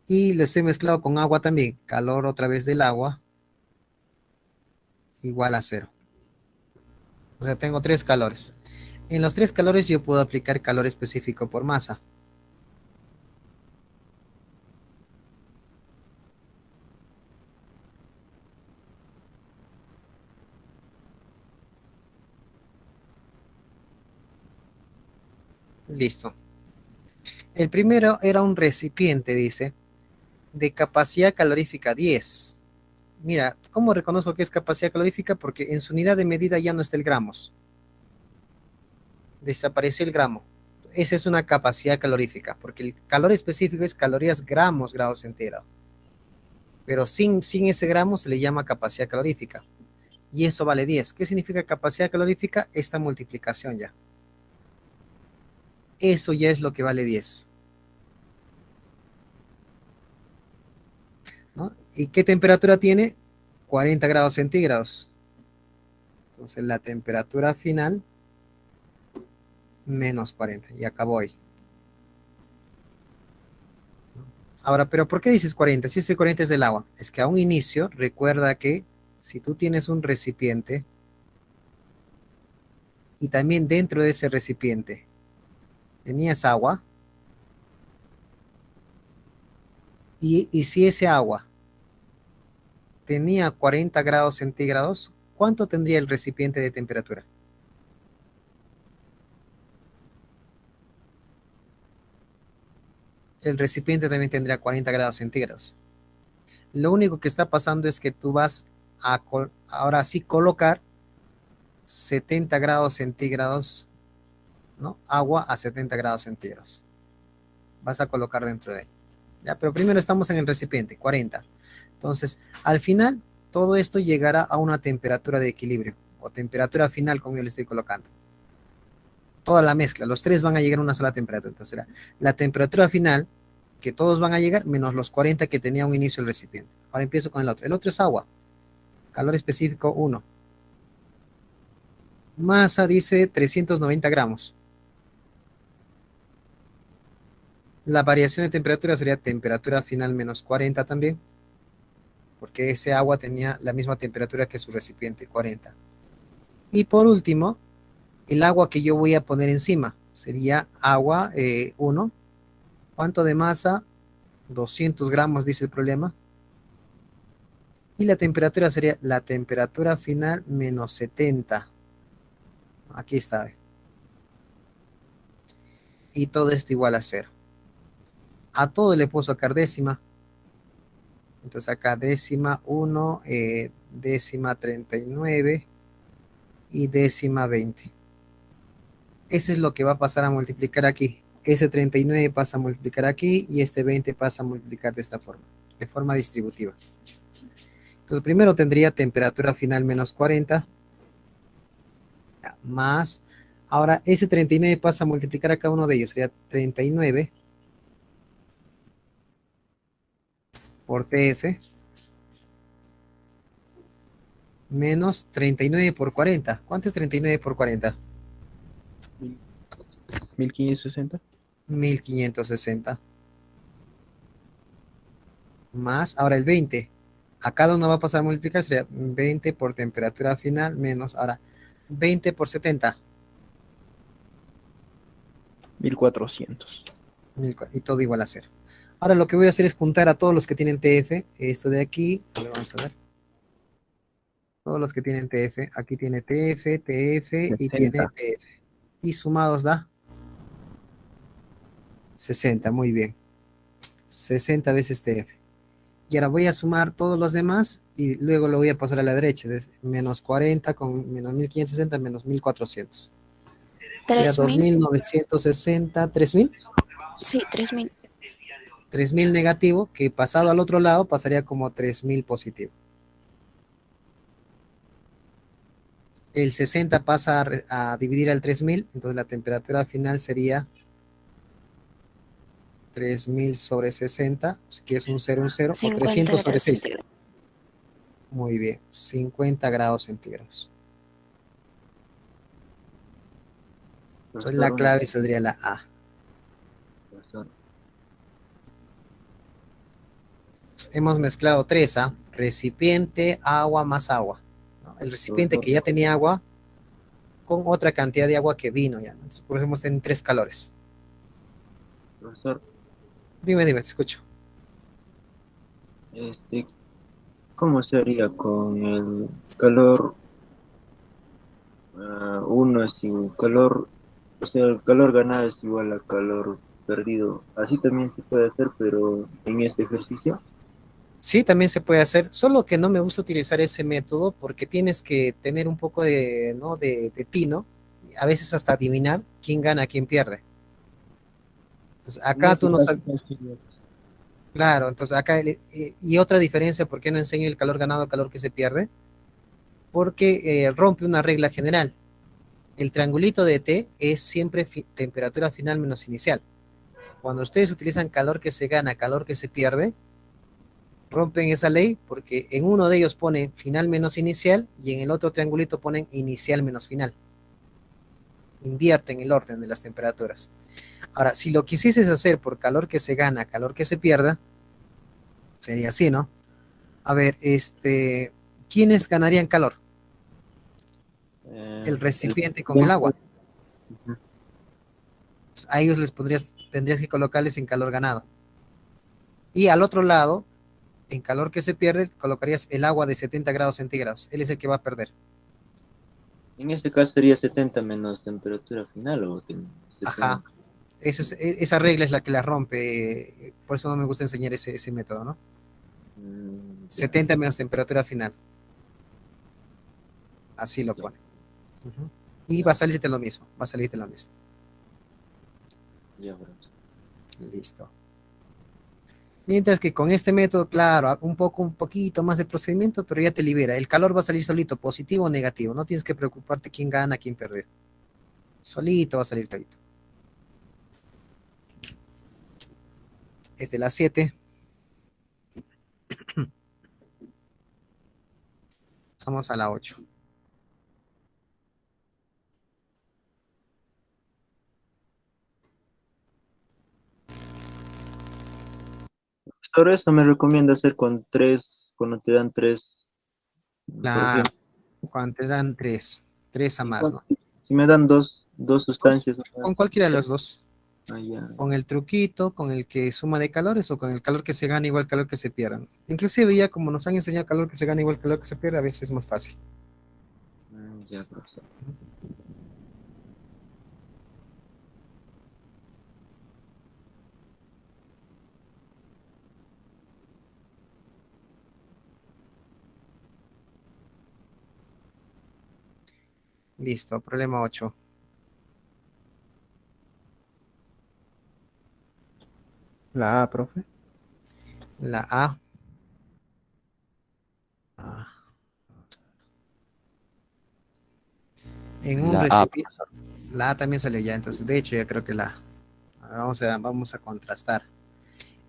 Speaker 1: y lo he mezclado con agua también. Calor otra vez del agua igual a 0. O sea, tengo 3 calores. En los 3 calores yo puedo aplicar calor específico por masa. Listo. El primero era un recipiente, dice, de capacidad calorífica 10. Mira, ¿cómo reconozco que es capacidad calorífica? Porque en su unidad de medida ya no está el gramos. Desapareció el gramo. Esa es una capacidad calorífica, porque el calor específico es calorías gramos, grados centígrados. Pero sin ese gramo se le llama capacidad calorífica. Y eso vale 10. ¿Qué significa capacidad calorífica? Esta multiplicación ya. Eso ya es lo que vale 10. ¿No? ¿Y qué temperatura tiene? 40 grados centígrados. Entonces la temperatura final, menos 40. Y acabó ahí. Ahora, ¿pero por qué dices 40? Si ese 40 es del agua. Es que a un inicio, recuerda que si tú tienes un recipiente y también dentro de ese recipiente tenías agua, y si ese agua tenía 40 grados centígrados, ¿cuánto tendría el recipiente de temperatura? El recipiente también tendría 40 grados centígrados. Lo único que está pasando es que tú vas ahora sí colocar 70 grados centígrados, ¿no? Agua a 70 grados centígrados. Vas a colocar dentro de él. Ya, pero primero estamos en el recipiente, 40. Entonces, al final, todo esto llegará a una temperatura de equilibrio, o temperatura final, como yo le estoy colocando. Toda la mezcla, los tres van a llegar a una sola temperatura. Entonces, será la temperatura final, que todos van a llegar, menos los 40 que tenía un inicio el recipiente. Ahora empiezo con el otro. El otro es agua. Calor específico 1. Masa dice 390 gramos. La variación de temperatura sería temperatura final menos 40 también, porque ese agua tenía la misma temperatura que su recipiente, 40. Y por último, el agua que yo voy a poner encima sería agua 1. ¿Cuánto de masa? 200 gramos, dice el problema. Y la temperatura sería la temperatura final menos 70. Aquí está. Y todo esto igual a 0. A todo le puedo sacar décima. Entonces acá décima 1, décima 39 y décima 20. Eso es lo que va a pasar a multiplicar aquí. Ese 39 pasa a multiplicar aquí y este 20 pasa a multiplicar de esta forma, de forma distributiva. Entonces primero tendría temperatura final menos 40 más, ahora ese 39 pasa a multiplicar a cada uno de ellos, sería 39 por TF menos 39 por 40. ¿Cuánto es 39 por 40?
Speaker 2: 1560.
Speaker 1: 1560. Más, ahora el 20. A cada uno va a pasar a multiplicar, sería 20 por temperatura final menos, ahora 20 por 70.
Speaker 2: 1400.
Speaker 1: Y todo igual a 0. Ahora lo que voy a hacer es juntar a todos los que tienen TF. Esto de aquí, vamos a ver. Todos los que tienen TF. Aquí tiene TF, TF y tiene
Speaker 2: 60.
Speaker 1: TF. Y sumados da 60, muy bien. 60 veces TF. Y ahora voy a sumar todos los demás y luego lo voy a pasar a la derecha. Es menos 40 con menos 1560 menos 1400. Sería
Speaker 3: 3000.
Speaker 1: 2960, 3000.
Speaker 3: Sí, 3000.
Speaker 1: 3000 negativo, que pasado al otro lado pasaría como 3000 positivo. El 60 pasa a dividir al 3000, entonces la temperatura final sería 3000 sobre 60, que es un 0, o
Speaker 3: 50
Speaker 1: 300 sobre
Speaker 3: grados
Speaker 1: 6.
Speaker 3: centígrados.
Speaker 1: Muy bien, 50 grados centígrados. Entonces la clave saldría la A. Hemos mezclado 3, ¿ah? Recipiente, agua más agua. ¿No? El recipiente que ya tenía agua con otra cantidad de agua que vino ya. Entonces, por ejemplo, en 3 calores.
Speaker 4: Profesor,
Speaker 1: Dime, te escucho.
Speaker 4: ¿Cómo se haría con el calor? Uno es igual, calor, o sea, el calor ganado es igual a calor perdido. Así también se puede hacer, pero en este ejercicio.
Speaker 1: Sí, también se puede hacer, solo que no me gusta utilizar ese método porque tienes que tener un poco de, ¿no? de tino, a veces hasta adivinar quién gana, quién pierde. Entonces, acá tú no sabes. Claro, entonces acá, y otra diferencia, ¿por qué no enseño el calor ganado, calor que se pierde? Porque rompe una regla general. El triangulito de T es siempre temperatura final menos inicial. Cuando ustedes utilizan calor que se gana, calor que se pierde, rompen esa ley porque en uno de ellos ponen final menos inicial y en el otro triangulito ponen inicial menos final. Invierten el orden de las temperaturas. Ahora, si lo quisieses hacer por calor que se gana, calor que se pierda, sería así, ¿no? A ver, ¿quiénes ganarían calor? El recipiente con el agua. A ellos tendrías que colocarles en calor ganado. Y al otro lado, en calor que se pierde, colocarías el agua de 70 grados centígrados. Él es el que va a perder.
Speaker 4: En este caso sería 70 menos temperatura final o 70.
Speaker 1: Ajá. Esa regla es la que la rompe. Por eso no me gusta enseñar ese método, ¿no? 70 menos temperatura final. Así lo pone. Ujú. Y va a salirte lo mismo, va a salirte lo mismo.
Speaker 4: Ya, profesor.
Speaker 1: Listo. Mientras que con este método, claro, un poquito más de procedimiento, pero ya te libera. El calor va a salir solito, positivo o negativo. No tienes que preocuparte quién gana, quién perdió. Solito va a salir todito. Es de las 7. Vamos a la 8.
Speaker 4: Profesor, esto me recomienda hacer con tres, cuando te dan tres, por
Speaker 1: Claro,
Speaker 4: ejemplo.
Speaker 1: cuando te dan 3 a
Speaker 4: ¿Y
Speaker 1: más, ¿no?
Speaker 4: si me dan dos
Speaker 1: Dos,
Speaker 4: sustancias
Speaker 1: con
Speaker 4: nomás?
Speaker 1: cualquiera de los dos.
Speaker 4: Ah, ya.
Speaker 1: Con el truquito, con el que suma de calores o con el calor que se gana igual calor que se pierda. Inclusive ya como nos han enseñado calor que se gana igual calor que se pierde, a veces es más fácil.
Speaker 4: Ya, profesor.
Speaker 1: Listo, problema 8.
Speaker 2: La A, profe.
Speaker 1: La A. Ah, en un
Speaker 2: La A,
Speaker 1: recipiente.
Speaker 2: profesor.
Speaker 1: La A también salió ya, entonces de hecho ya creo que la A. Vamos a contrastar.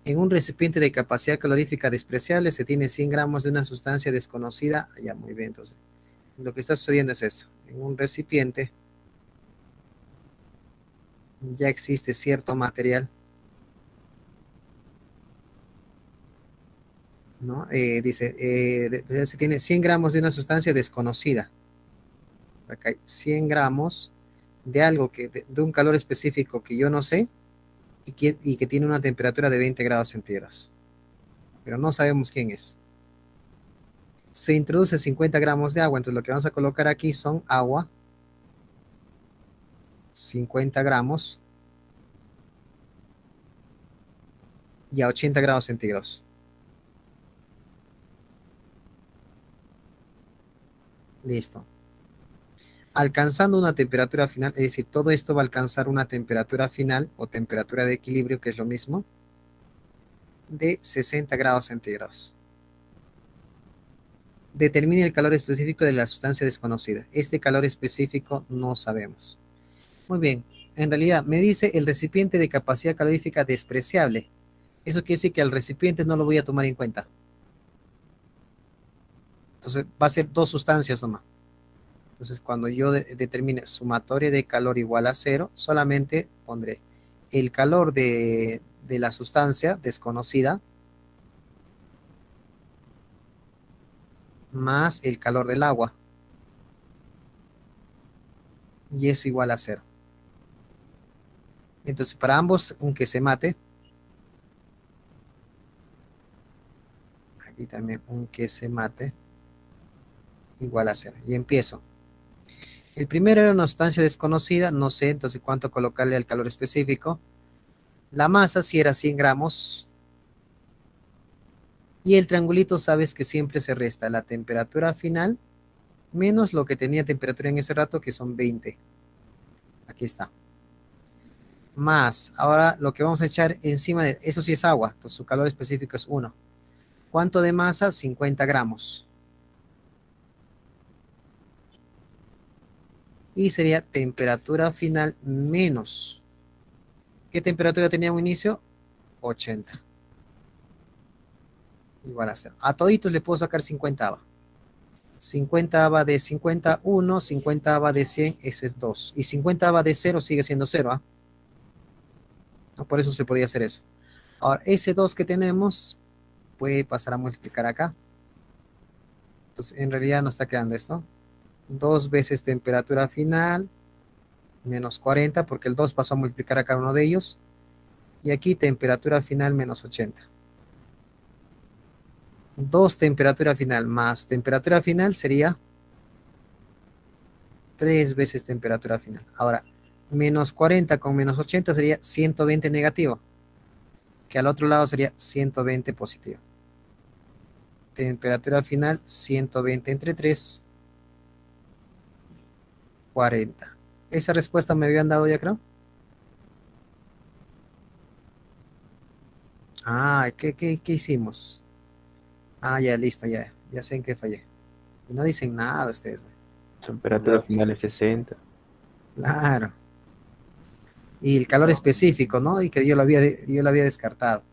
Speaker 1: En un recipiente de capacidad calorífica despreciable se tiene 100 gramos de una sustancia desconocida. Ya, muy bien, entonces lo que está sucediendo es esto. En un recipiente ya existe cierto material, ¿no? Dice, se tiene 100 gramos de una sustancia desconocida. Acá hay 100 gramos de algo de un calor específico que yo no sé y que tiene una temperatura de 20 grados centígrados. Pero no sabemos quién es. Se introduce 50 gramos de agua, entonces lo que vamos a colocar aquí son agua, 50 gramos y a 80 grados centígrados. Listo. Alcanzando una temperatura final, es decir, todo esto va a alcanzar una temperatura final o temperatura de equilibrio, que es lo mismo, de 60 grados centígrados. Determine el calor específico de la sustancia desconocida. Este calor específico no sabemos. Muy bien, en realidad me dice el recipiente de capacidad calorífica despreciable. Eso quiere decir que al recipiente no lo voy a tomar en cuenta. Entonces va a ser dos sustancias nomás. Entonces cuando yo determine sumatoria de calor igual a 0, solamente pondré el calor de la sustancia desconocida más el calor del agua. Y eso igual a 0. Entonces para ambos, aunque se mate, aquí también aunque se mate, igual a 0. Y empiezo. El primero era una sustancia desconocida, no sé entonces cuánto colocarle al calor específico. La masa si era 100 gramos. Y el triangulito sabes que siempre se resta la temperatura final menos lo que tenía temperatura en ese rato, que son 20. Aquí está. Más, ahora lo que vamos a echar encima de eso sí es agua, entonces su calor específico es 1. ¿Cuánto de masa? 50 gramos. Y sería temperatura final menos. ¿Qué temperatura tenía un inicio? 80. Igual a 0. A toditos le puedo sacar 50 ABA. 50 ABA de 51, 50 ABA de 100, ese es 2. Y 50 ABA de 0 sigue siendo 0, ¿ah? ¿No? Por eso se podía hacer eso. Ahora, ese 2 que tenemos puede pasar a multiplicar acá. Entonces, en realidad nos está quedando esto. 2 veces temperatura final menos 40, porque el 2 pasó a multiplicar a cada uno de ellos. Y aquí temperatura final menos 80. 2 temperatura final más temperatura final sería 3 veces temperatura final. Ahora, menos 40 con menos 80 sería 120 negativo, que al otro lado sería 120 positivo. Temperatura final 120 entre 3 40. Esa respuesta me habían dado ya, creo. Ah, ¿qué hicimos? Ah, ya, listo, ya sé en qué fallé. Y no dicen nada ustedes, güey.
Speaker 2: Temperatura final es 60.
Speaker 1: Claro. Y el calor específico, ¿no? Y que yo lo había descartado.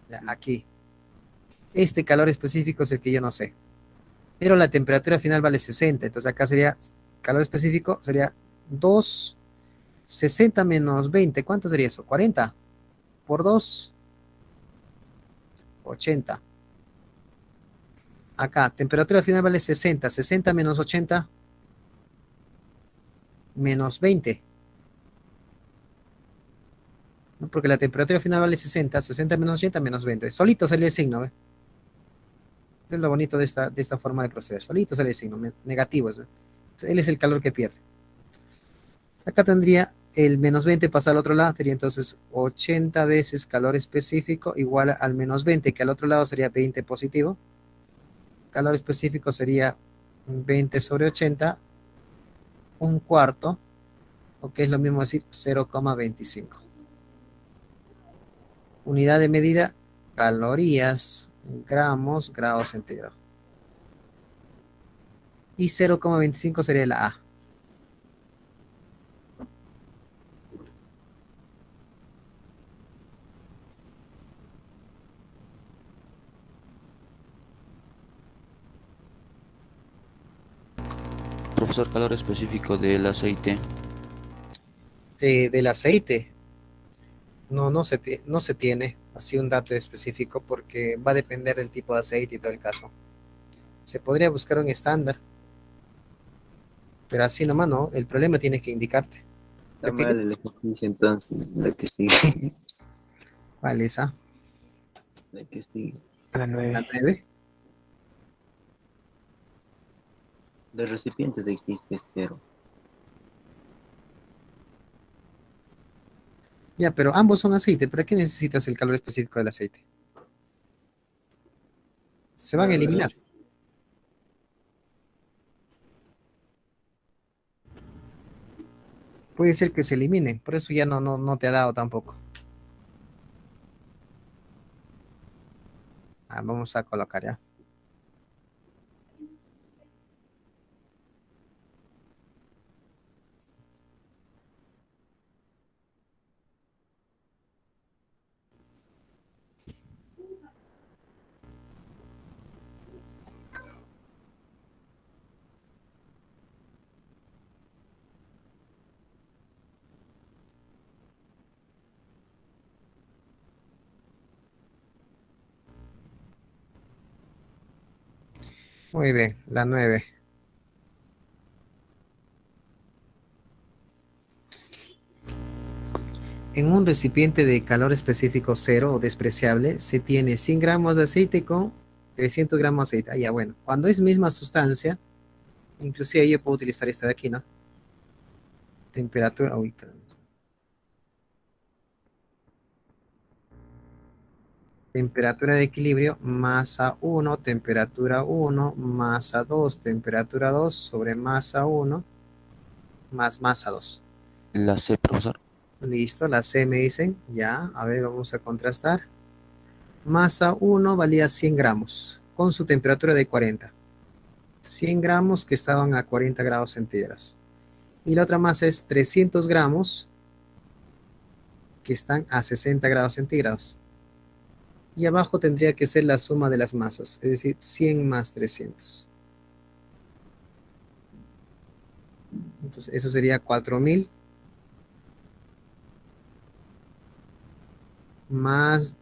Speaker 1: Ya, aquí. Este calor específico es el que yo no sé. Pero la temperatura final vale 60. Entonces acá sería, calor específico sería 2, 60 menos 20. ¿Cuánto sería eso? 40 por 2, 80. Acá, temperatura final vale 60. 60 menos 80, menos 20. ¿No? Porque la temperatura final vale 60. 60 menos 80, menos 20. Solito sale el signo, ¿ve? Esto es lo bonito de esta forma de proceder. Solito sale el signo, negativo. ¿Ve? Él es el calor que pierde. Acá tendría el menos 20 pasar al otro lado, sería entonces 80 veces calor específico igual al menos 20, que al otro lado sería 20 positivo. Calor específico sería 20 sobre 80, un cuarto, o que es lo mismo decir 0,25. Unidad de medida, calorías, gramos, grados centígrados. Y 0,25 sería la A.
Speaker 3: Profesor, calor específico del aceite.
Speaker 1: Del aceite, no se tiene así un dato específico porque va a depender del tipo de aceite y todo el caso. Se podría buscar un estándar, pero así nomás no. El problema tiene que indicarte.
Speaker 4: Está
Speaker 1: ¿Ya que
Speaker 4: mal el ejercicio entonces, la que sigue.
Speaker 1: vale esa?
Speaker 4: La que sigue.
Speaker 2: La
Speaker 1: La
Speaker 2: 9.
Speaker 1: 9.
Speaker 4: Los recipientes de X es cero.
Speaker 1: Ya, pero ambos son aceite. ¿Para qué necesitas el calor específico del aceite? Se van a
Speaker 4: Nada,
Speaker 1: eliminar. Puede ser que se eliminen. Por eso ya no te ha dado tampoco. Ah, vamos a colocar ya. Muy bien, la 9. En un recipiente de calor específico cero o despreciable se tiene 100 gramos de aceite con 300 gramos de aceite. Ah, ya, bueno. Cuando es misma sustancia, inclusive yo puedo utilizar esta de aquí, ¿no? Temperatura. Uy, caramba. Temperatura de equilibrio, masa 1, temperatura 1, masa 2, temperatura 2 sobre masa 1, más masa 2.
Speaker 3: La C, profesor.
Speaker 1: Listo, la C me dicen, ya, a ver, vamos a contrastar. Masa 1 valía 100 gramos, con su temperatura de 40. 100 gramos que estaban a 40 grados centígrados. Y la otra masa es 300 gramos, que están a 60 grados centígrados. Y abajo tendría que ser la suma de las masas, es decir, 100 más 300. Entonces, eso sería 4000 más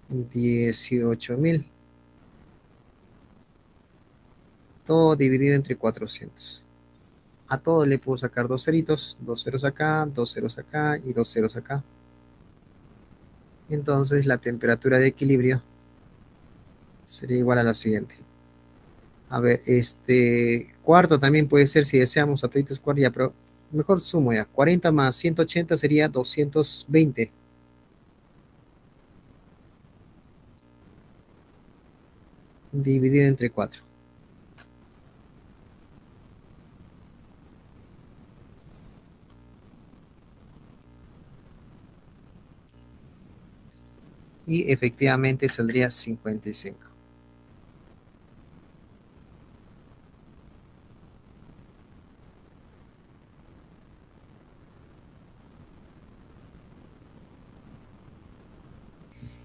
Speaker 1: 18.000. Todo dividido entre 400. A todo le puedo sacar dos ceritos, dos ceros acá, dos ceros acá y dos ceros acá. Entonces, la temperatura de equilibrio sería igual a la siguiente. A ver, cuarto también puede ser si deseamos a toditos cuarto ya, pero mejor sumo ya. 40 más 180 sería 220. Dividido entre 4. Y efectivamente saldría 55.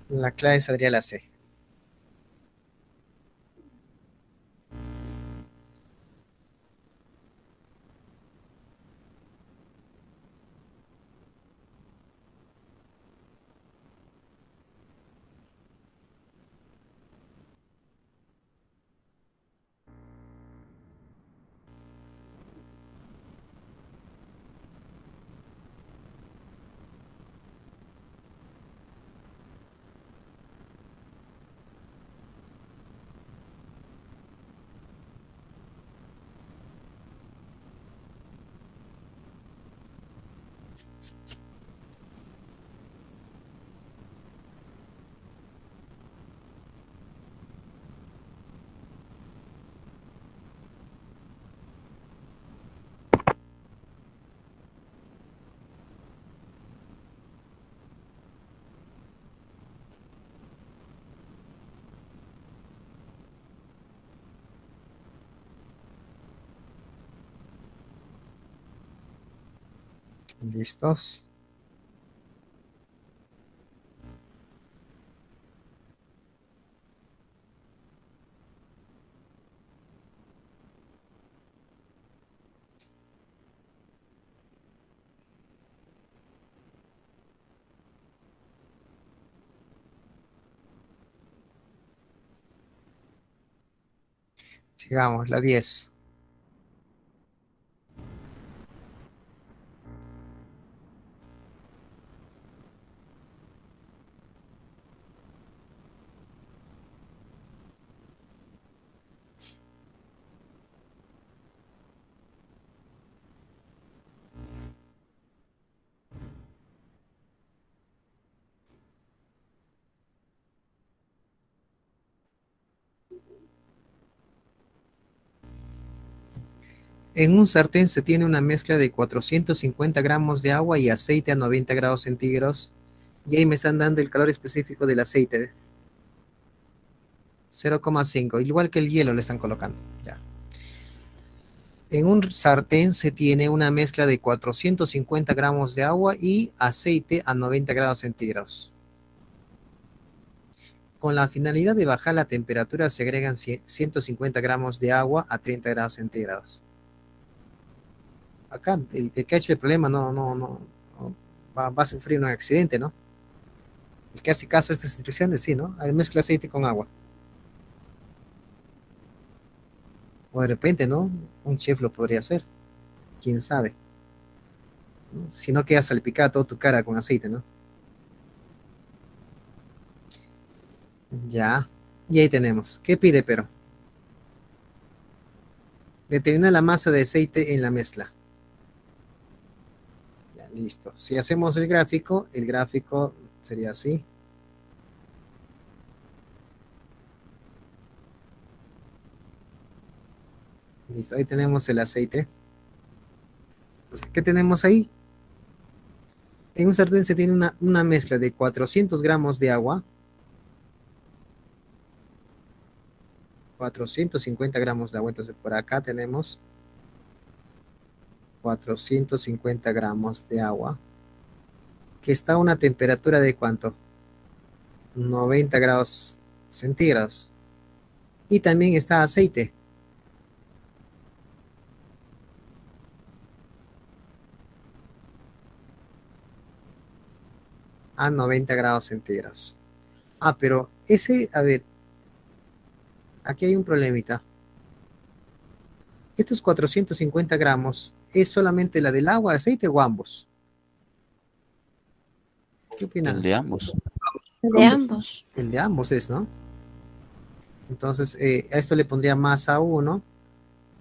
Speaker 1: La clave saldría la C. ¿Listos? Sigamos, la 10. En un sartén se tiene una mezcla de 450 gramos de agua y aceite a 90 grados centígrados. Y ahí me están dando el calor específico del aceite. 0,5, igual que el hielo le están colocando. Ya. En un sartén se tiene una mezcla de 450 gramos de agua y aceite a 90 grados centígrados. Con la finalidad de bajar la temperatura se agregan 150 gramos de agua a 30 grados centígrados. Acá el que ha hecho el problema no va a sufrir un accidente, ¿no? El que hace caso a estas instrucciones, sí, ¿no? A ver, mezcla aceite con agua. O de repente, ¿no? Un chef lo podría hacer. ¿Quién sabe? ¿No? Si no queda salpicada toda tu cara con aceite, ¿no? Ya. Y ahí tenemos. ¿Qué pide, pero? Determina la masa de aceite en la mezcla. Ya, listo. Si hacemos el gráfico sería así. Listo, ahí tenemos el aceite. Entonces, ¿qué tenemos ahí? En un sartén se tiene una mezcla de 400 gramos de agua, 450 gramos de agua. Entonces, por acá tenemos 450 gramos de agua, que está a una temperatura de ¿cuánto? 90 grados centígrados. Y también está aceite. A 90 grados centígrados. Ah, pero ese, a ver, aquí hay un problemita. Estos 450 gramos, ¿es solamente la del agua, aceite o ambos? ¿Qué opinan?
Speaker 3: El de ambos.
Speaker 5: De ambos.
Speaker 1: El de ambos es, ¿no? Entonces, a esto le pondría masa 1,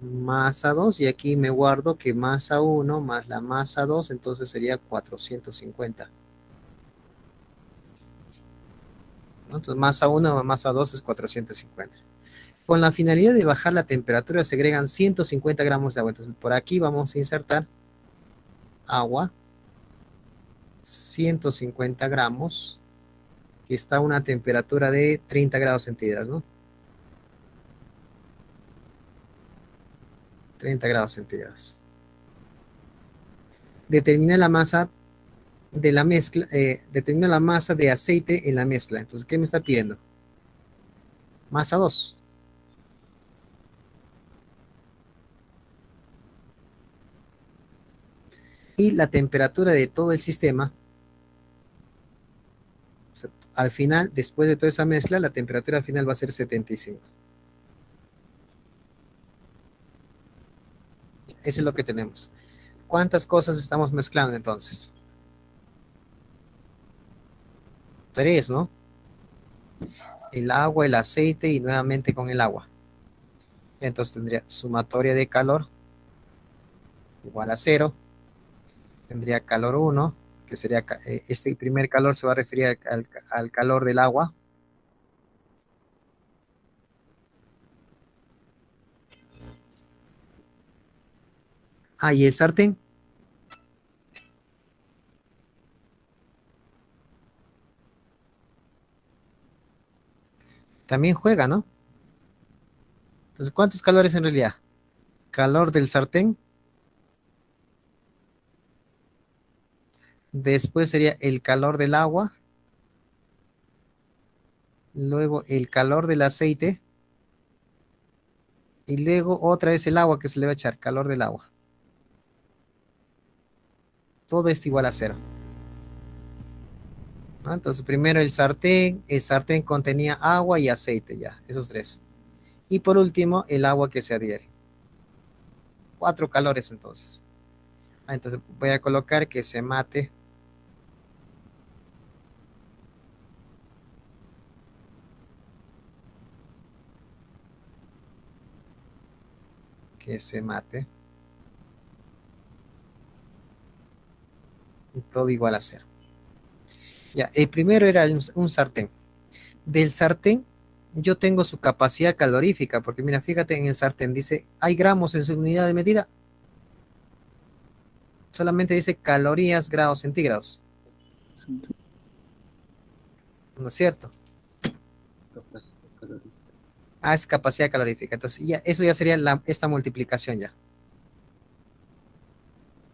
Speaker 1: masa 2, y aquí me guardo que masa 1 más la masa 2, entonces sería 450. ¿No? Entonces, masa 1 más masa 2 es 450. Con la finalidad de bajar la temperatura se agregan 150 gramos de agua. Entonces, por aquí vamos a insertar agua, 150 gramos, que está a una temperatura de 30 grados centígrados, ¿no? 30 grados centígrados. Determina la masa de la mezcla, determina la masa de aceite en la mezcla. Entonces, ¿qué me está pidiendo? Masa 2. Y la temperatura de todo el sistema, o sea, al final, después de toda esa mezcla, la temperatura final va a ser 75. Eso es lo que tenemos. ¿Cuántas cosas estamos mezclando entonces? 3, ¿no? El agua, el aceite y nuevamente con el agua. Entonces tendría sumatoria de calor igual a 0. Tendría calor 1, que sería, este primer calor se va a referir al calor del agua. Ah, y el sartén. También juega, ¿no? Entonces, ¿cuántos calores en realidad? Calor del sartén. Después sería el calor del agua. Luego el calor del aceite. Y luego otra vez el agua que se le va a echar, calor del agua. Todo esto igual a 0. ¿No? Entonces primero el sartén contenía agua y aceite ya, esos 3. Y por último el agua que se adhiere. 4 calores entonces. Entonces voy a colocar que se mate. Que se mate. Y todo igual a 0. Ya, el primero era un sartén. Del sartén yo tengo su capacidad calorífica, porque mira, fíjate en el sartén, dice, ¿hay gramos en su unidad de medida? Solamente dice calorías, grados centígrados. ¿No es cierto?
Speaker 4: Capacidad calórica.
Speaker 1: Ah, es capacidad calorífica. Entonces, ya, eso ya sería esta multiplicación ya.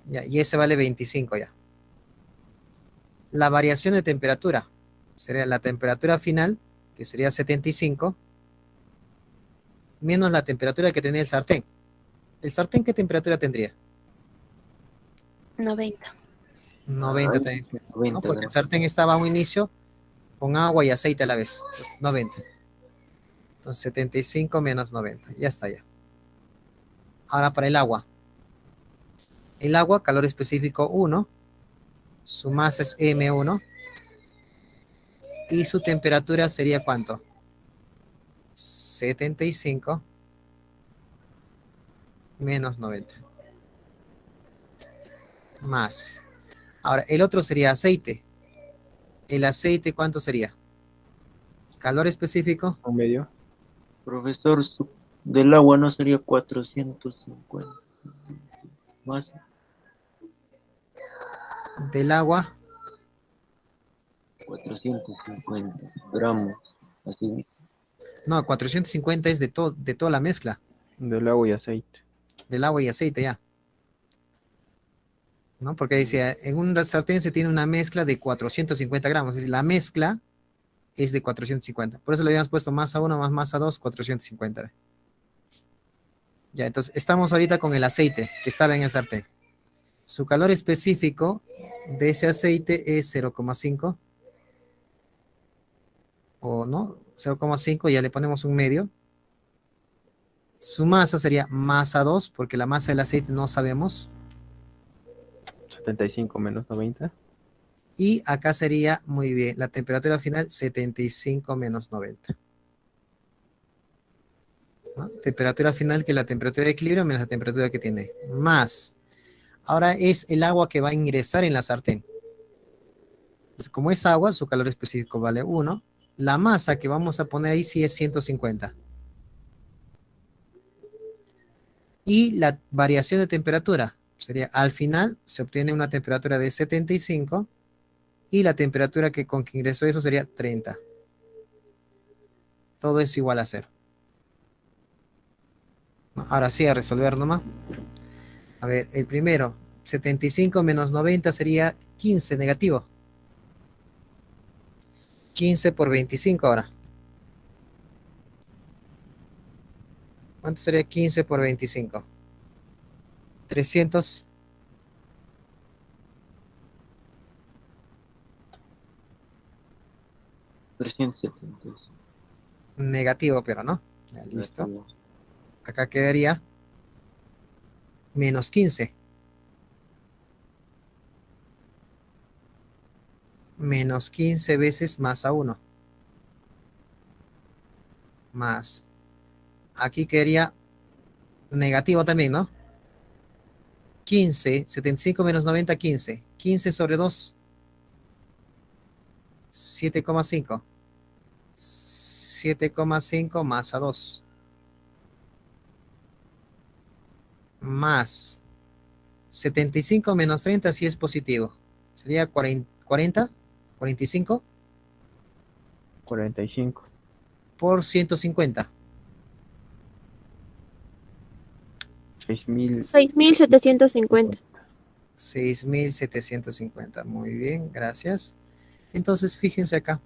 Speaker 1: Ya. Y ese vale 25 ya. La variación de temperatura sería la temperatura final, que sería 75, menos la temperatura que tenía el sartén. ¿El sartén qué temperatura tendría?
Speaker 5: 90.
Speaker 1: 90 también.
Speaker 4: 90
Speaker 1: ¿No? Porque el
Speaker 4: grados.
Speaker 1: sartén estaba a un inicio con agua y aceite a la vez. Entonces, 90. Entonces 75 menos 90. Ya está ya. Ahora para el agua. El agua, calor específico 1. Su masa es M1. Y su temperatura sería ¿cuánto? 75 menos 90. Más. Ahora, el otro sería aceite. ¿El aceite cuánto sería? Calor específico.
Speaker 2: Un medio.
Speaker 4: Profesor, del agua no sería 450. Más.
Speaker 1: Del agua.
Speaker 4: 450 gramos. Así dice.
Speaker 1: No, 450 es de toda la mezcla.
Speaker 2: Del agua y aceite.
Speaker 1: Del agua y aceite ya. ¿No? Porque dice, en un sartén se tiene una mezcla de 450 gramos. Es decir, la mezcla es de 450. Por eso le habíamos puesto masa 1 más masa 2, 450. Ya, entonces estamos ahorita con el aceite que estaba en el sartén. Su calor específico de ese aceite es 0,5. O no, 0,5, ya le ponemos un medio. Su masa sería masa 2, porque la masa del aceite no sabemos.
Speaker 2: 75 menos 90.
Speaker 1: Y acá sería, muy bien, la temperatura final 75 menos 90. ¿No? Temperatura final que es la temperatura de equilibrio menos la temperatura que tiene. Más. Ahora es el agua que va a ingresar en la sartén. Entonces, como es agua, su calor específico vale 1. La masa que vamos a poner ahí sí es 150. Y la variación de temperatura sería, al final se obtiene una temperatura de 75 Y la temperatura con que ingresó eso sería 30. Todo es igual a 0. Ahora sí, a resolver nomás. A ver, el primero, 75 menos 90 sería 15, negativo. 15 por 25 ahora. ¿Cuánto sería 15 por 25? 300.
Speaker 4: 370.
Speaker 1: Negativo, pero no. Ya, listo.
Speaker 4: Negativo.
Speaker 1: Acá quedaría menos 15. Menos 15 veces masa 1. Más. Aquí quedaría negativo también, ¿no? 15, 75 menos 90, 15. 15 sobre 2, 7,5. 7,5 masa 2. Más 75 menos 30 si es positivo. Sería 40, 45
Speaker 2: 45.
Speaker 1: por 150.
Speaker 2: 6.000.
Speaker 5: 6.750.
Speaker 1: 6.750. Muy bien, gracias. Entonces, fíjense acá.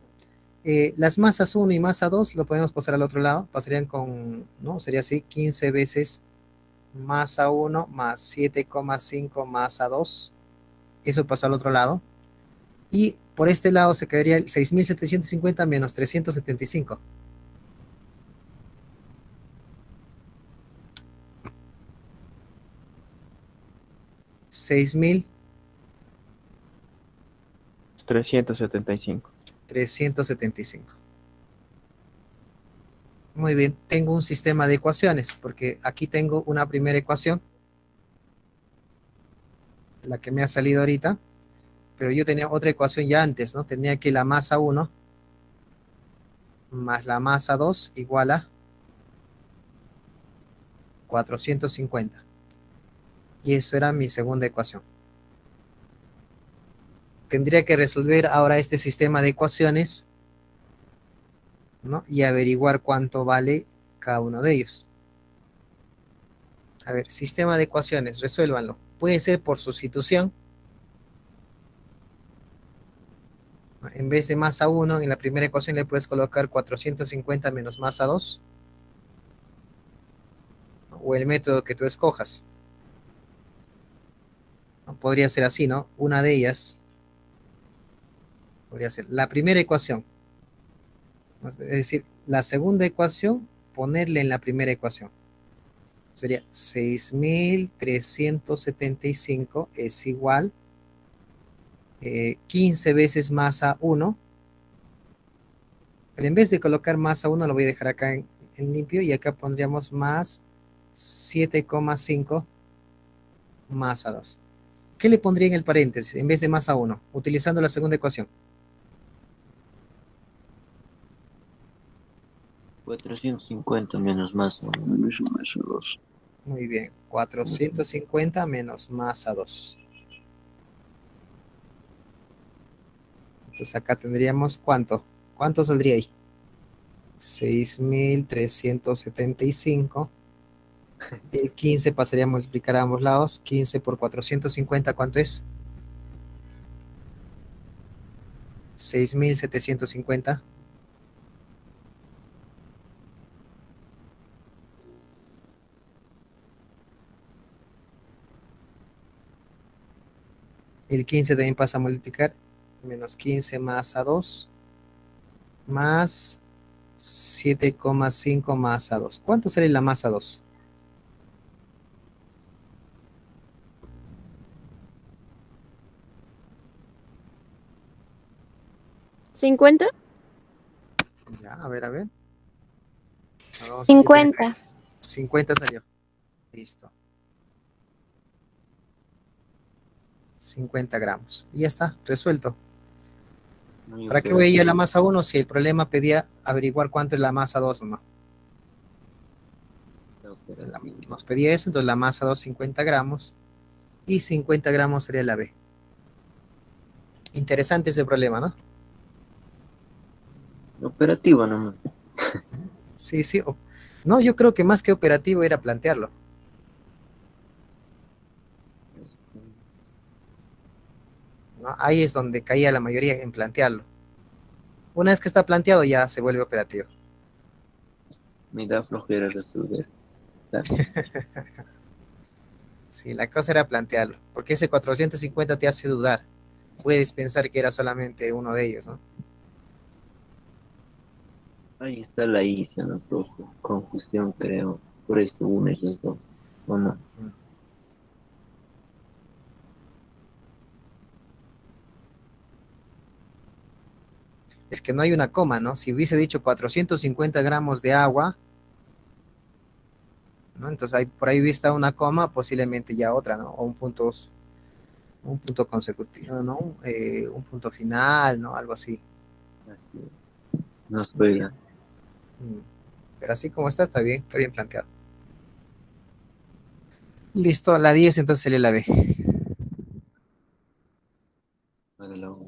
Speaker 1: Las masas 1 y masa 2 lo podemos pasar al otro lado. Pasarían con, ¿no? Sería así, 15 veces masa 1 más 7,5 masa 2. Eso pasa al otro lado. Y por este lado se quedaría el 6.750 menos 375. $6.375.
Speaker 2: 375.
Speaker 1: Muy bien, tengo un sistema de ecuaciones, porque aquí tengo una primera ecuación, la que me ha salido ahorita, pero yo tenía otra ecuación ya antes, ¿no? Tenía que la masa 1 más la masa 2 igual a 450. Y eso era mi segunda ecuación. Tendría que resolver ahora este sistema de ecuaciones, ¿no? Y averiguar cuánto vale cada uno de ellos. A ver, sistema de ecuaciones, resuélvanlo. Puede ser por sustitución. En vez de masa 1, en la primera ecuación le puedes colocar 450 menos masa 2. O el método que tú escojas. Podría ser así, ¿no? Una de ellas podría ser la primera ecuación. Es decir, la segunda ecuación, ponerle en la primera ecuación. Sería 6.375 es igual 15 veces masa 1. Pero en vez de colocar masa 1, lo voy a dejar acá en limpio. Y acá pondríamos más 7,5 masa 2. ¿Qué le pondría en el paréntesis en vez de masa 1? Utilizando la segunda ecuación.
Speaker 4: 450 menos masa 1 menos masa 2.
Speaker 1: Muy bien, 450 menos masa 2. Entonces acá tendríamos ¿cuánto? ¿Cuánto saldría ahí? 6.375. El 15 pasaría a multiplicar a ambos lados. 15 por 450, ¿cuánto es? 6.750. El 15 también pasa a multiplicar. Menos 15 masa 2. Más 7,5 masa 2. ¿Cuánto sale la masa 2?
Speaker 5: ¿50?
Speaker 1: Ya, a ver, a ver. Vamos,
Speaker 5: 50.
Speaker 1: 50 salió. Listo. 50 gramos. Y ya está, resuelto. ¿Para qué voy a ir a la masa 1 si el problema pedía averiguar cuánto es la masa 2 nomás? Nos pedía eso, entonces la masa 2, 50 gramos. Y 50 gramos sería la B. Interesante ese problema, ¿no?
Speaker 4: Operativo nomás.
Speaker 1: Sí, sí. No, yo creo que más que operativo era plantearlo. ¿No? Ahí es donde caía la mayoría en plantearlo. Una vez que está planteado ya se vuelve operativo.
Speaker 4: Me da flojera resolver.
Speaker 1: Sí, la cosa era plantearlo, porque ese 450 te hace dudar. Puedes pensar que era solamente uno de ellos, ¿no?
Speaker 4: Ahí está la inicia, ¿no, profe? Confusión, creo. Por eso unes los dos. ¿O no?
Speaker 1: Es que no hay una coma, ¿no? Si hubiese dicho 450 gramos de agua, ¿no? Entonces ahí, por ahí hubiese una coma, posiblemente ya otra, ¿no? O un punto consecutivo, ¿no? Un punto final, ¿no? Algo así.
Speaker 4: Así es. Nos juega.
Speaker 1: Pero así como está bien planteado. Listo, la 10 entonces sería la B.
Speaker 4: Hágalo.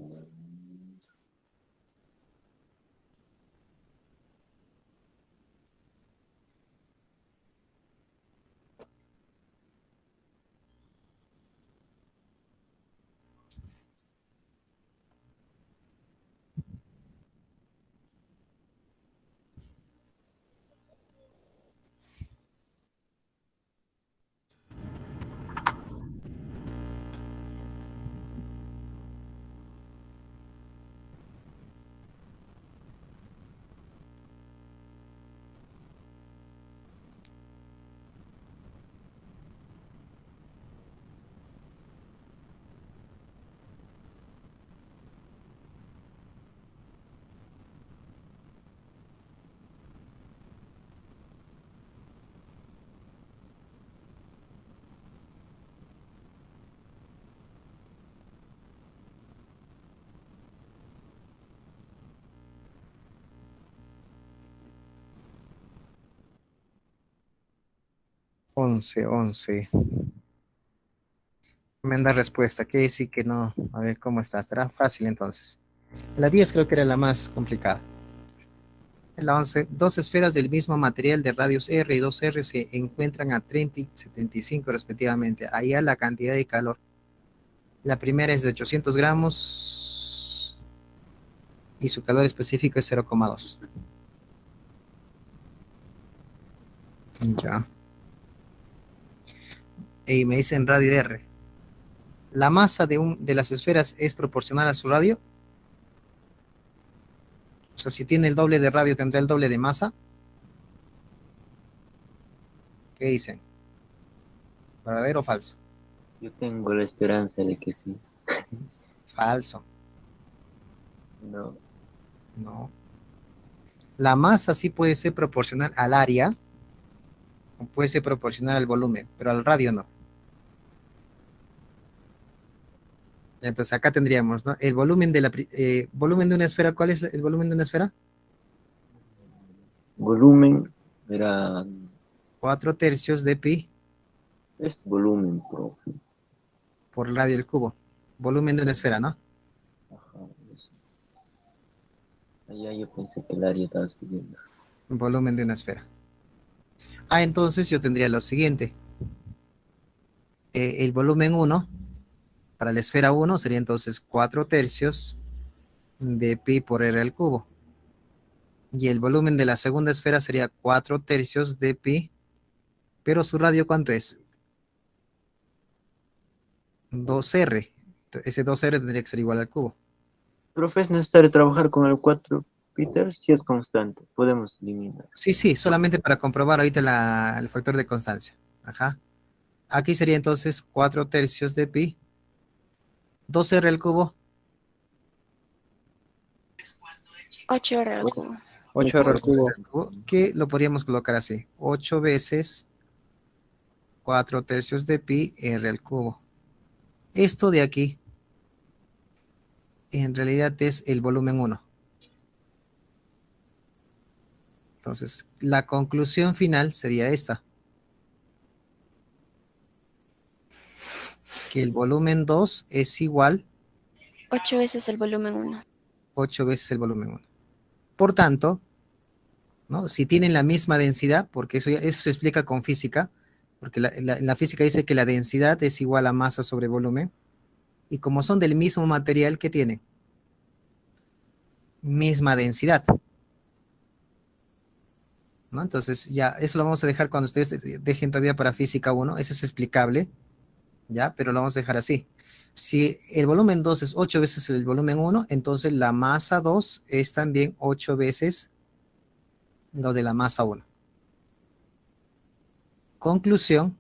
Speaker 1: Once. Tremenda respuesta, que sí que no. A ver cómo está. Estará fácil entonces. La 10 creo que era la más complicada. En la 11, dos esferas del mismo material de radios R y 2R se encuentran a 30 y 75 respectivamente. Allá la cantidad de calor. La primera es de 800 gramos y su calor específico es 0,2. Ya. Y me dicen radio R. ¿La masa de las esferas es proporcional a su radio? O sea, si tiene el doble de radio, ¿tendrá el doble de masa? ¿Qué dicen? ¿Verdadero o falso?
Speaker 4: Yo tengo la esperanza de que sí.
Speaker 1: Falso.
Speaker 4: No.
Speaker 1: No. La masa sí puede ser proporcional al área, o puede ser proporcional al volumen, pero al radio no. Entonces acá tendríamos, ¿no? El volumen volumen de una esfera, ¿cuál es el volumen de una esfera?
Speaker 4: Volumen era.
Speaker 1: 4 tercios de pi
Speaker 4: Es volumen, profe.
Speaker 1: por radio del cubo. Volumen de una esfera, ¿no?
Speaker 4: Ajá, eso. Allá yo pensé que el área estaba subiendo.
Speaker 1: Volumen de una esfera. Ah, entonces yo tendría lo siguiente. El volumen 1 para la esfera 1 sería entonces 4 tercios de pi por r al cubo. Y el volumen de la segunda esfera sería 4 tercios de pi, pero su radio ¿cuánto es? 2r. Ese 2r tendría que ser igual al cubo.
Speaker 4: Profe, es necesario trabajar con el 4 Peter si es constante. Podemos eliminar.
Speaker 1: Sí, solamente para comprobar ahorita el factor de constancia. Ajá. Aquí sería entonces 4 tercios de pi. 2r al cubo.
Speaker 5: 8 al cubo.
Speaker 2: 8R al cubo.
Speaker 1: Que lo podríamos colocar así. 8 veces 4 tercios de pi r al cubo. Esto de aquí en realidad es el volumen 1. Entonces, la conclusión final sería esta. Que el volumen 2 es igual
Speaker 5: 8 veces el volumen 1.
Speaker 1: 8 veces el volumen 1. Por tanto, ¿no? Si tienen la misma densidad, porque eso se explica con física, porque la física dice que la densidad es igual a masa sobre volumen, y como son del mismo material, ¿qué tienen? Misma densidad, ¿no? Entonces ya, eso lo vamos a dejar cuando ustedes dejen todavía para física 1, eso es explicable, ¿ya? Pero lo vamos a dejar así. Si el volumen 2 es 8 veces el volumen 1, entonces la masa 2 es también 8 veces lo de la masa 1. Conclusión,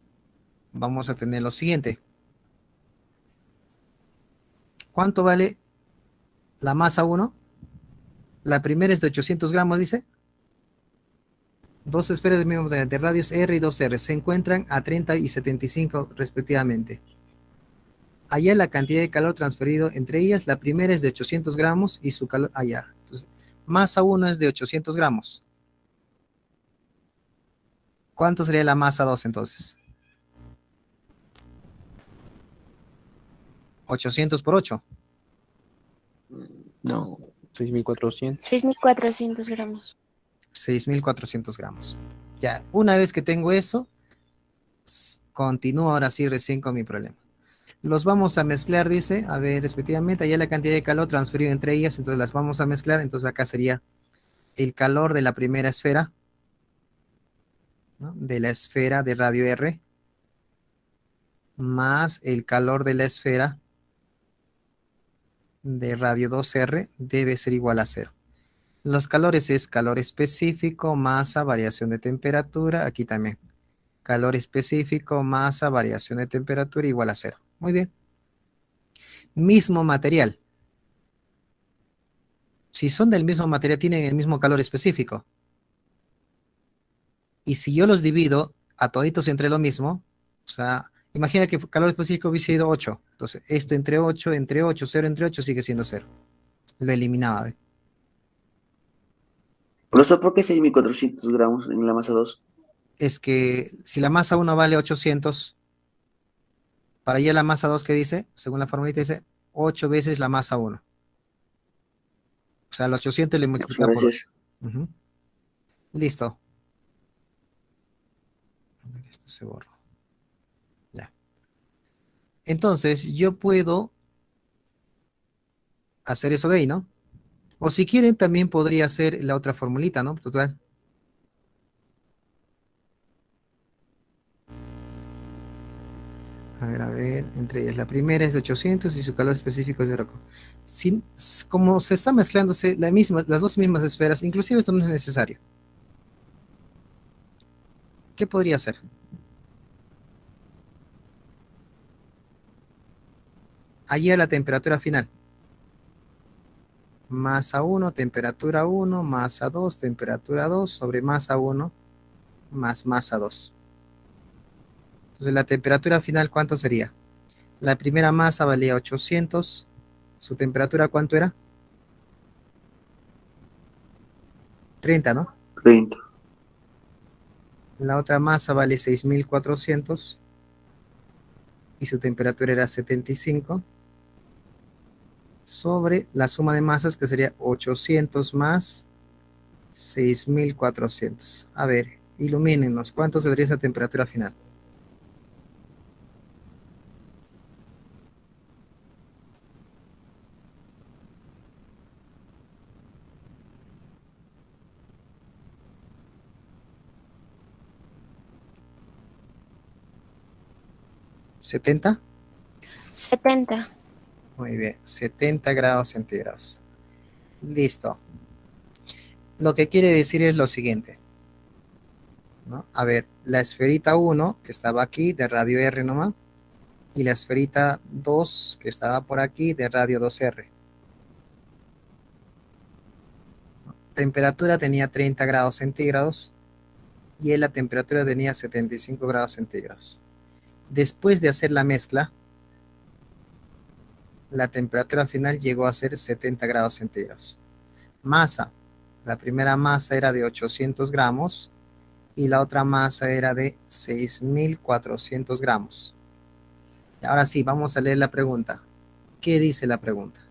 Speaker 1: vamos a tener lo siguiente. ¿Cuánto vale la masa 1? La primera es de 800 gramos, dice. Dos esferas del mismo de radios R y 2R se encuentran a 30 y 75 respectivamente. Allá la cantidad de calor transferido entre ellas, la primera es de 800 gramos y su calor allá. Entonces, masa 1 es de 800 gramos. ¿Cuánto sería la masa 2 entonces? 800 por 8.
Speaker 4: No.
Speaker 2: 6.400.
Speaker 5: 6.400 gramos.
Speaker 1: 6.400 gramos. Ya, una vez que tengo eso, continúo ahora sí recién con mi problema. Los vamos a mezclar, dice, a ver, respectivamente, allá la cantidad de calor transferido entre ellas, entonces las vamos a mezclar, entonces acá sería el calor de la primera esfera, ¿no? De la esfera de radio R, más el calor de la esfera de radio 2R debe ser igual a 0. Los calores es calor específico, masa, variación de temperatura, aquí también. Calor específico, masa, variación de temperatura igual a 0. Muy bien. Mismo material. Si son del mismo material, tienen el mismo calor específico. Y si yo los divido a toditos entre lo mismo, o sea, imagina que calor específico hubiese sido 8. Entonces, esto entre 8, 0 entre 8 sigue siendo 0. Lo eliminaba. ¿Ve?
Speaker 6: Profesor, ¿por qué 6.400 gramos en la masa 2?
Speaker 1: Es que si la masa 1 vale 800, para allá la masa 2, ¿qué dice? Según la formulita dice 8 veces la masa 1. O sea, el 800 le multiplica por 8.
Speaker 6: Gracias.
Speaker 1: Listo. Esto se borró. Ya. Entonces, yo puedo hacer eso de ahí, ¿no? O si quieren, también podría hacer la otra formulita, ¿no? Total. A ver, entre ellas. La primera es de 800 y su calor específico es de 0. Como se está mezclándose las dos mismas esferas, inclusive esto no es necesario. ¿Qué podría hacer? Allí la temperatura final. Masa 1, temperatura 1, masa 2, temperatura 2, sobre masa 1, más masa 2. Entonces la temperatura final, ¿cuánto sería? La primera masa valía 800. ¿Su temperatura cuánto era? 30, ¿no?
Speaker 6: 30.
Speaker 1: La otra masa vale 6.400 y su temperatura era 75 sobre la suma de masas que sería 800 más 6.400. A ver, ilumínenos, ¿cuánto sería esa temperatura final? ¿70?
Speaker 5: 70.
Speaker 1: Muy bien, 70 grados centígrados. Listo. Lo que quiere decir es lo siguiente, ¿no? A ver, la esferita 1, que estaba aquí, de radio R nomás, y la esferita 2, que estaba por aquí, de radio 2R. Temperatura tenía 30 grados centígrados y la temperatura tenía 75 grados centígrados. Después de hacer la mezcla, la temperatura final llegó a ser 70 grados centígrados. Masa. La primera masa era de 800 gramos y la otra masa era de 6.400 gramos. Ahora sí, vamos a leer la pregunta. ¿Qué dice la pregunta?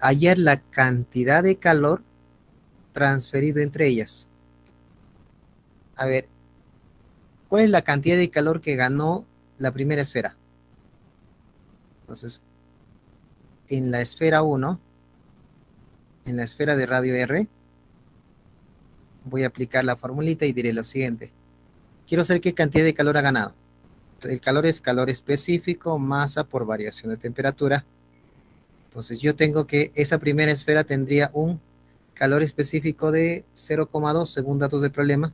Speaker 1: hallar la cantidad de calor transferido entre ellas. A ver, ¿cuál es la cantidad de calor que ganó la primera esfera? Entonces, en la esfera 1, en la esfera de radio R, voy a aplicar la formulita y diré lo siguiente. Quiero saber qué cantidad de calor ha ganado. El calor es calor específico, masa por variación de temperatura. Entonces yo tengo que esa primera esfera tendría un calor específico de 0,2 según datos del problema.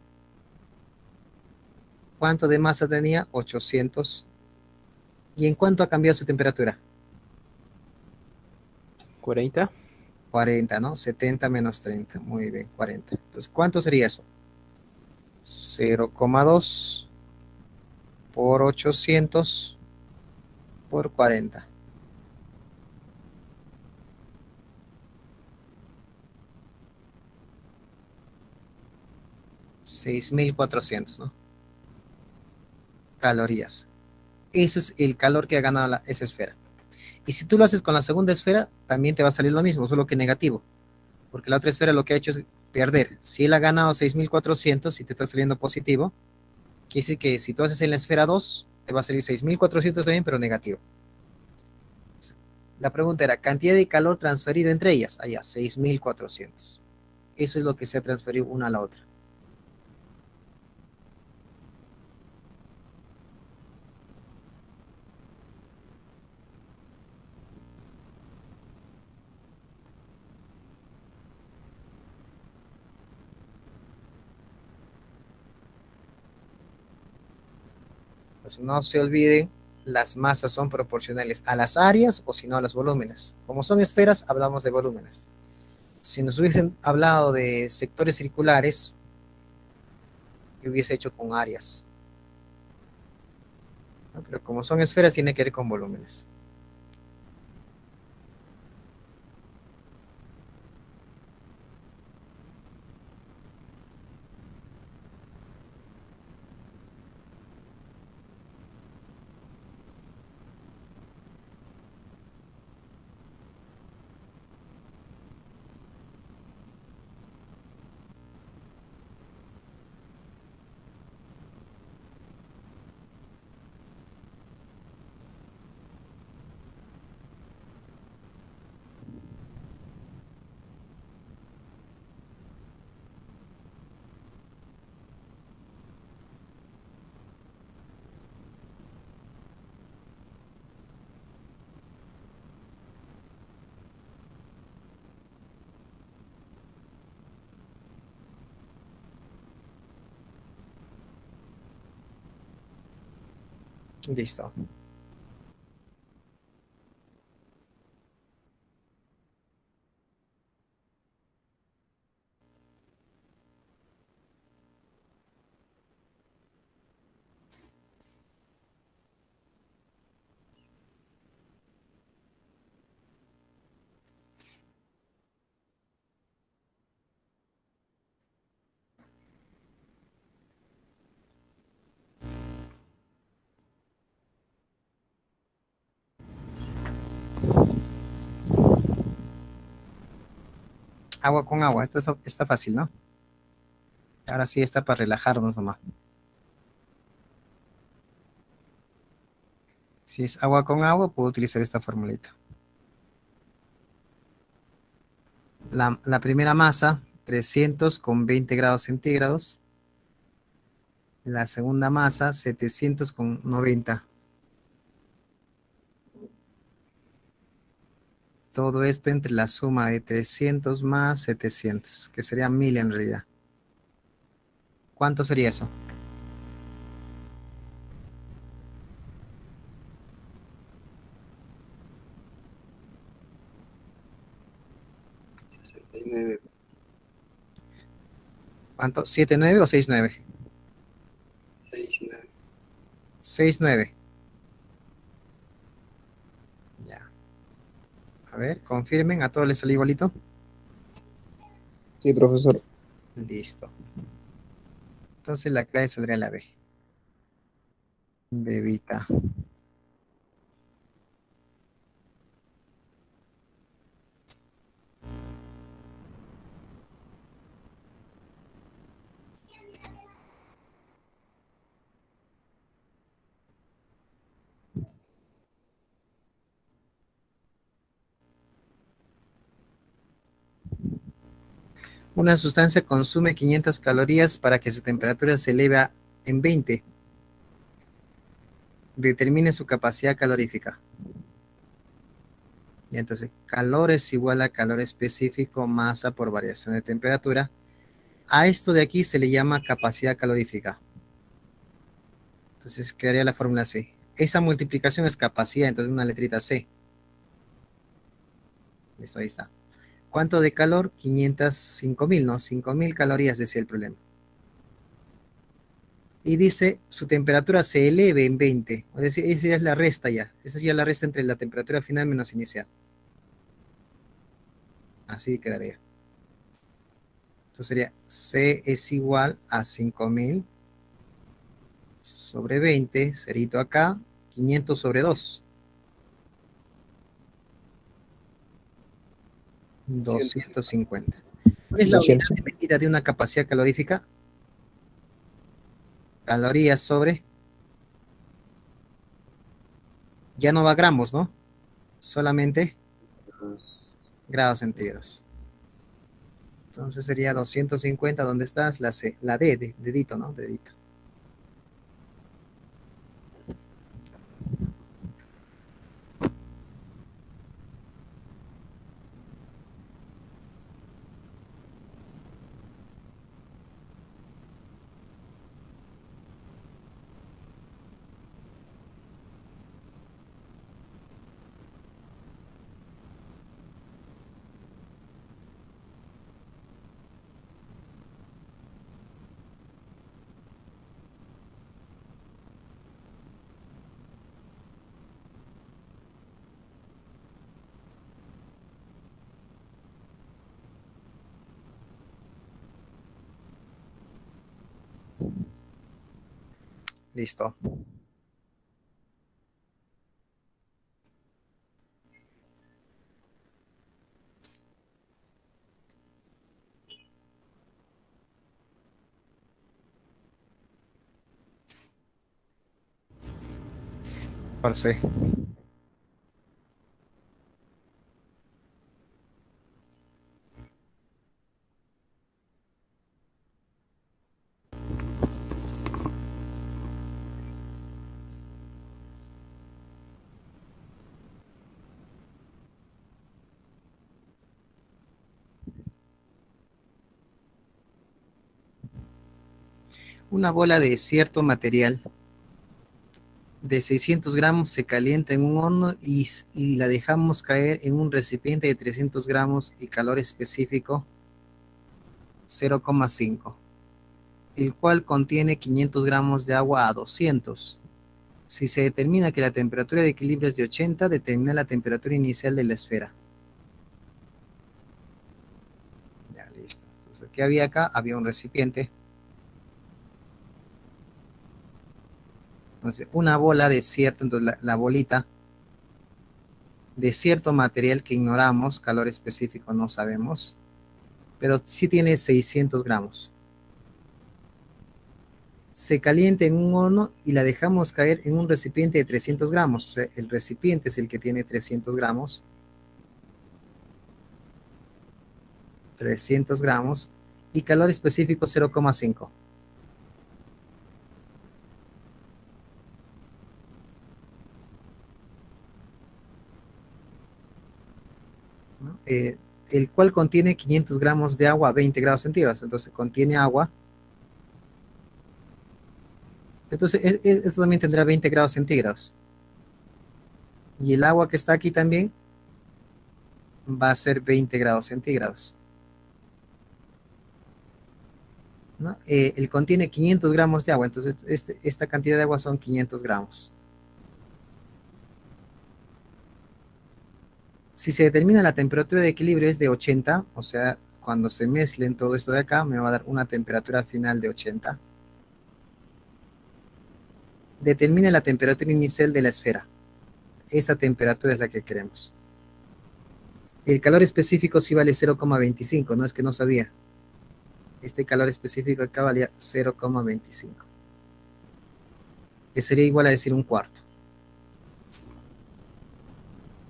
Speaker 1: ¿Cuánto de masa tenía? 800. ¿Y en cuánto ha cambiado su temperatura?
Speaker 2: 40.
Speaker 1: 40, ¿no? 70 menos 30. Muy bien, 40. Entonces, ¿cuánto sería eso? 0,2 por 800 por 40. 6.400, ¿no? Calorías. Ese es el calor que ha ganado esa esfera. Y si tú lo haces con la segunda esfera, también te va a salir lo mismo, solo que negativo. Porque la otra esfera lo que ha hecho es perder. Si él ha ganado 6.400 y te está saliendo positivo, quiere decir que si tú haces en la esfera 2, te va a salir 6.400 también, pero negativo. La pregunta era, cantidad de calor transferido entre ellas. Allá, 6.400. Eso es lo que se ha transferido una a la otra. Pues no se olviden, las masas son proporcionales a las áreas o si no a los volúmenes. Como son esferas, hablamos de volúmenes. Si nos hubiesen hablado de sectores circulares, yo hubiese hecho con áreas. ¿No? Pero como son esferas, tiene que ver con volúmenes. Listo. Agua con agua, esta está fácil, ¿no? Ahora sí está para relajarnos nomás. Si es agua con agua, puedo utilizar esta formulita. La primera masa, 300 con 20 grados centígrados. La segunda masa, 700 con 90. Todo esto entre la suma de 300 más 700, que sería 1000 en realidad. ¿Cuánto sería eso? ¿Cuánto? ¿7,9 o 6,9? 6,9. Ya. A ver, confirmen, ¿a todos les salió igualito?
Speaker 2: Sí, profesor.
Speaker 1: Listo. Entonces la clave saldría la B. Bebita. Una sustancia consume 500 calorías para que su temperatura se eleve en 20. Determine su capacidad calorífica. Y entonces, calor es igual a calor específico, masa por variación de temperatura. A esto de aquí se le llama capacidad calorífica. Entonces, quedaría la fórmula C. Esa multiplicación es capacidad, entonces una letrita C. Listo, ahí está. ¿Cuánto de calor? 505.000, ¿no? 5.000 calorías, decía el problema. Y dice, su temperatura se eleve en 20. Es decir, esa ya es la resta ya. Esa ya es la resta entre la temperatura final menos inicial. Así quedaría. Entonces sería C es igual a 5.000 sobre 20, cerito acá, 500 sobre 2. 250. ¿Cuál es la unidad de medida de una capacidad calorífica? Calorías sobre... Ya no va gramos, ¿no? Solamente grados centígrados. Entonces sería 250, ¿dónde estás? La C, la D, de dedito, ¿no? Dedito. Listo. Por C. Una bola de cierto material de 600 gramos se calienta en un horno y la dejamos caer en un recipiente de 300 gramos y calor específico 0,5, el cual contiene 500 gramos de agua a 200. Si se determina que la temperatura de equilibrio es de 80, determina la temperatura inicial de la esfera. Ya, listo. Entonces, ¿qué había acá? Había un recipiente. Entonces, una bola de cierto, entonces la bolita de cierto material que ignoramos, calor específico no sabemos, pero sí tiene 600 gramos. Se calienta en un horno y la dejamos caer en un recipiente de 300 gramos. O sea, el recipiente es el que tiene 300 gramos. 300 gramos y calor específico 0,5. ¿No? El cual contiene 500 gramos de agua a 20 grados centígrados. Entonces contiene agua. Entonces esto también tendrá 20 grados centígrados. Y el agua que está aquí también va a ser 20 grados centígrados. ¿No? Él contiene 500 gramos de agua. Entonces esta cantidad de agua son 500 gramos. Si se determina la temperatura de equilibrio es de 80, o sea, cuando se mezclen todo esto de acá, me va a dar una temperatura final de 80. Determina la temperatura inicial de la esfera. Esa temperatura es la que queremos. El calor específico sí vale 0,25, no es que no sabía. Este calor específico acá valía 0,25. Que sería igual a decir un cuarto.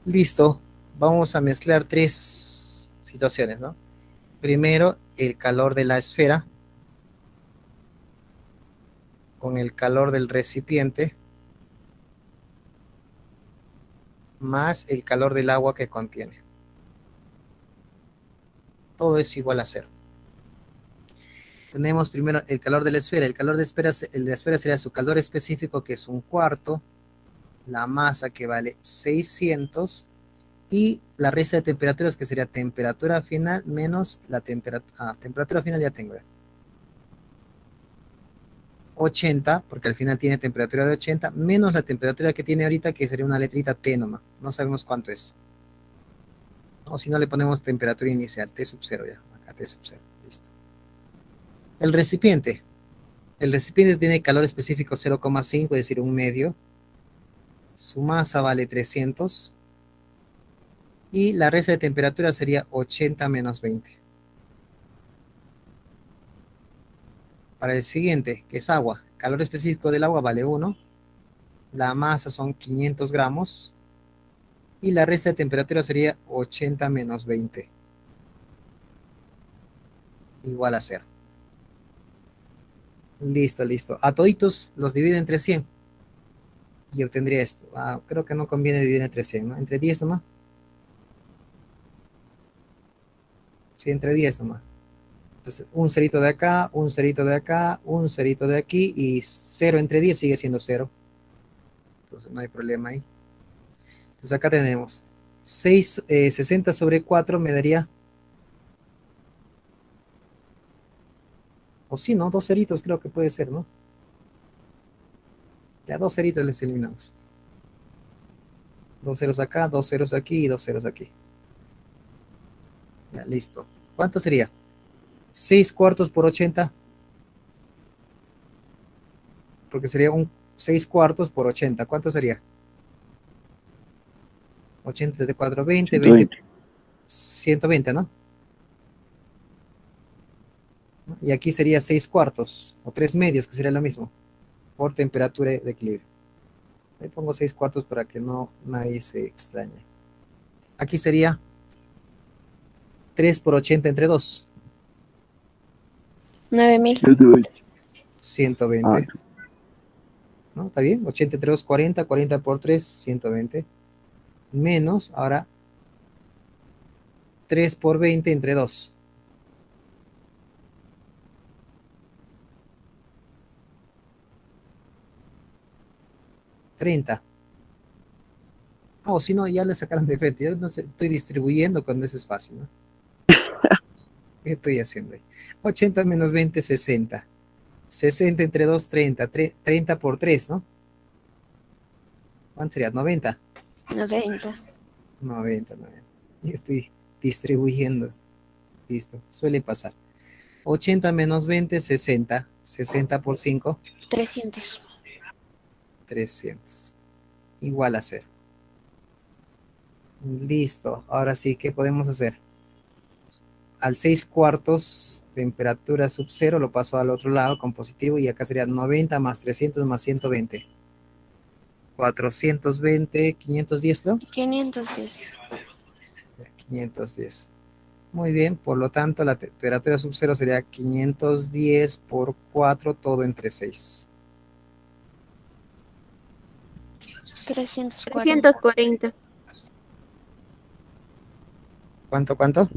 Speaker 1: Listo. Vamos a mezclar tres situaciones, ¿no? Primero, el calor de la esfera con el calor del recipiente más el calor del agua que contiene. Todo es igual a cero. Tenemos primero el calor de la esfera. El calor de la esfera sería su calor específico, que es 1/4, la masa, que vale 600, y la resta de temperaturas, que sería temperatura final menos la temperatura final, ya tengo 80, porque al final tiene temperatura de 80, menos la temperatura que tiene ahorita, que sería una letrita T nomás. No sabemos cuánto es. O si no, le ponemos temperatura inicial, T sub 0 ya. Acá T sub 0, listo. El recipiente. El recipiente tiene calor específico 0,5, es decir, 1/2. Su masa vale 300. Y la resta de temperatura sería 80 menos 20. Para el siguiente, que es agua. Calor específico del agua vale 1. La masa son 500 gramos. Y la resta de temperatura sería 80 menos 20. Igual a 0. Listo, listo. A toditos los divido entre 100. Y obtendría esto. Creo que no conviene dividir entre 100, ¿no? Entre 10 nomás. Sí, entre 10 nomás. Entonces, un cerito de acá, un cerito de acá, un cerito de aquí, y 0 entre 10 sigue siendo 0. Entonces, no hay problema ahí. Entonces, acá tenemos 60 sobre 4 me daría, o sí, ¿no? 2 ceritos creo que puede ser, ¿no? Ya 2 ceritos les eliminamos. 2 ceros acá, 2 ceros aquí y 2 ceros aquí. Ya, listo. ¿Cuánto sería? 6/4 por 80. Porque sería un 6/4 por 80. ¿Cuánto sería? 80 de 4, 20, 20,
Speaker 6: 120.
Speaker 1: 120, ¿no? Y aquí sería 6/4 o 3/2, que sería lo mismo, por temperatura de equilibrio. Ahí pongo 6/4 para que no nadie se extrañe. Aquí sería 3 por 80 entre 2.
Speaker 5: 9000.
Speaker 1: 120. ¿No? ¿Está bien? 80 entre 2, 40. 40 por 3, 120. Menos, ahora, 3 por 20 entre 2. 30. O si no, ya le sacaron de frente. Yo no sé, estoy distribuyendo cuando eso es fácil, ¿no? ¿Qué estoy haciendo ahí? 80 menos 20, 60. 60 entre 2, 30. 30 por 3, ¿no? ¿Cuánto sería? 90.
Speaker 5: 90.
Speaker 1: 90, 90. Yo estoy distribuyendo. Listo, suele pasar. 80 menos 20, 60. 60 por 5,
Speaker 5: 300.
Speaker 1: 300. Igual a 0. Listo. Ahora sí, ¿qué podemos hacer? Al 6/4, temperatura sub 0, lo paso al otro lado con positivo, y acá sería 90 más 300 más 120. 420, 510, creo.
Speaker 5: 510.
Speaker 1: 510. Muy bien, por lo tanto, la temperatura sub 0 sería 510 por 4, todo entre 6.
Speaker 5: 340.
Speaker 7: 340.
Speaker 1: ¿Cuánto, cuánto?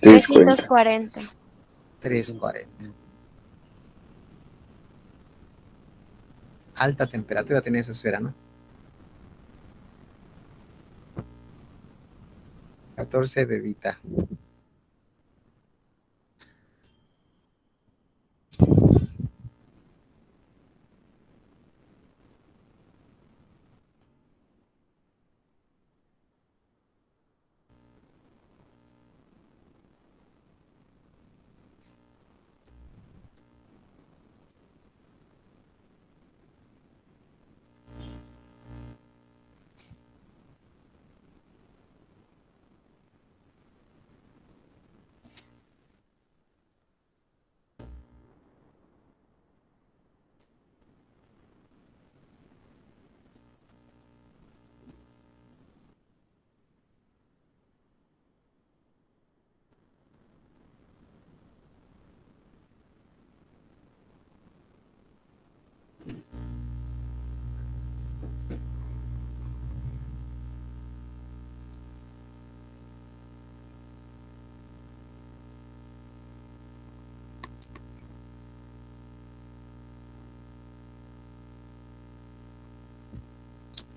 Speaker 5: 340.
Speaker 1: 340. Alta temperatura tiene esa esfera, ¿no? 14, bebita.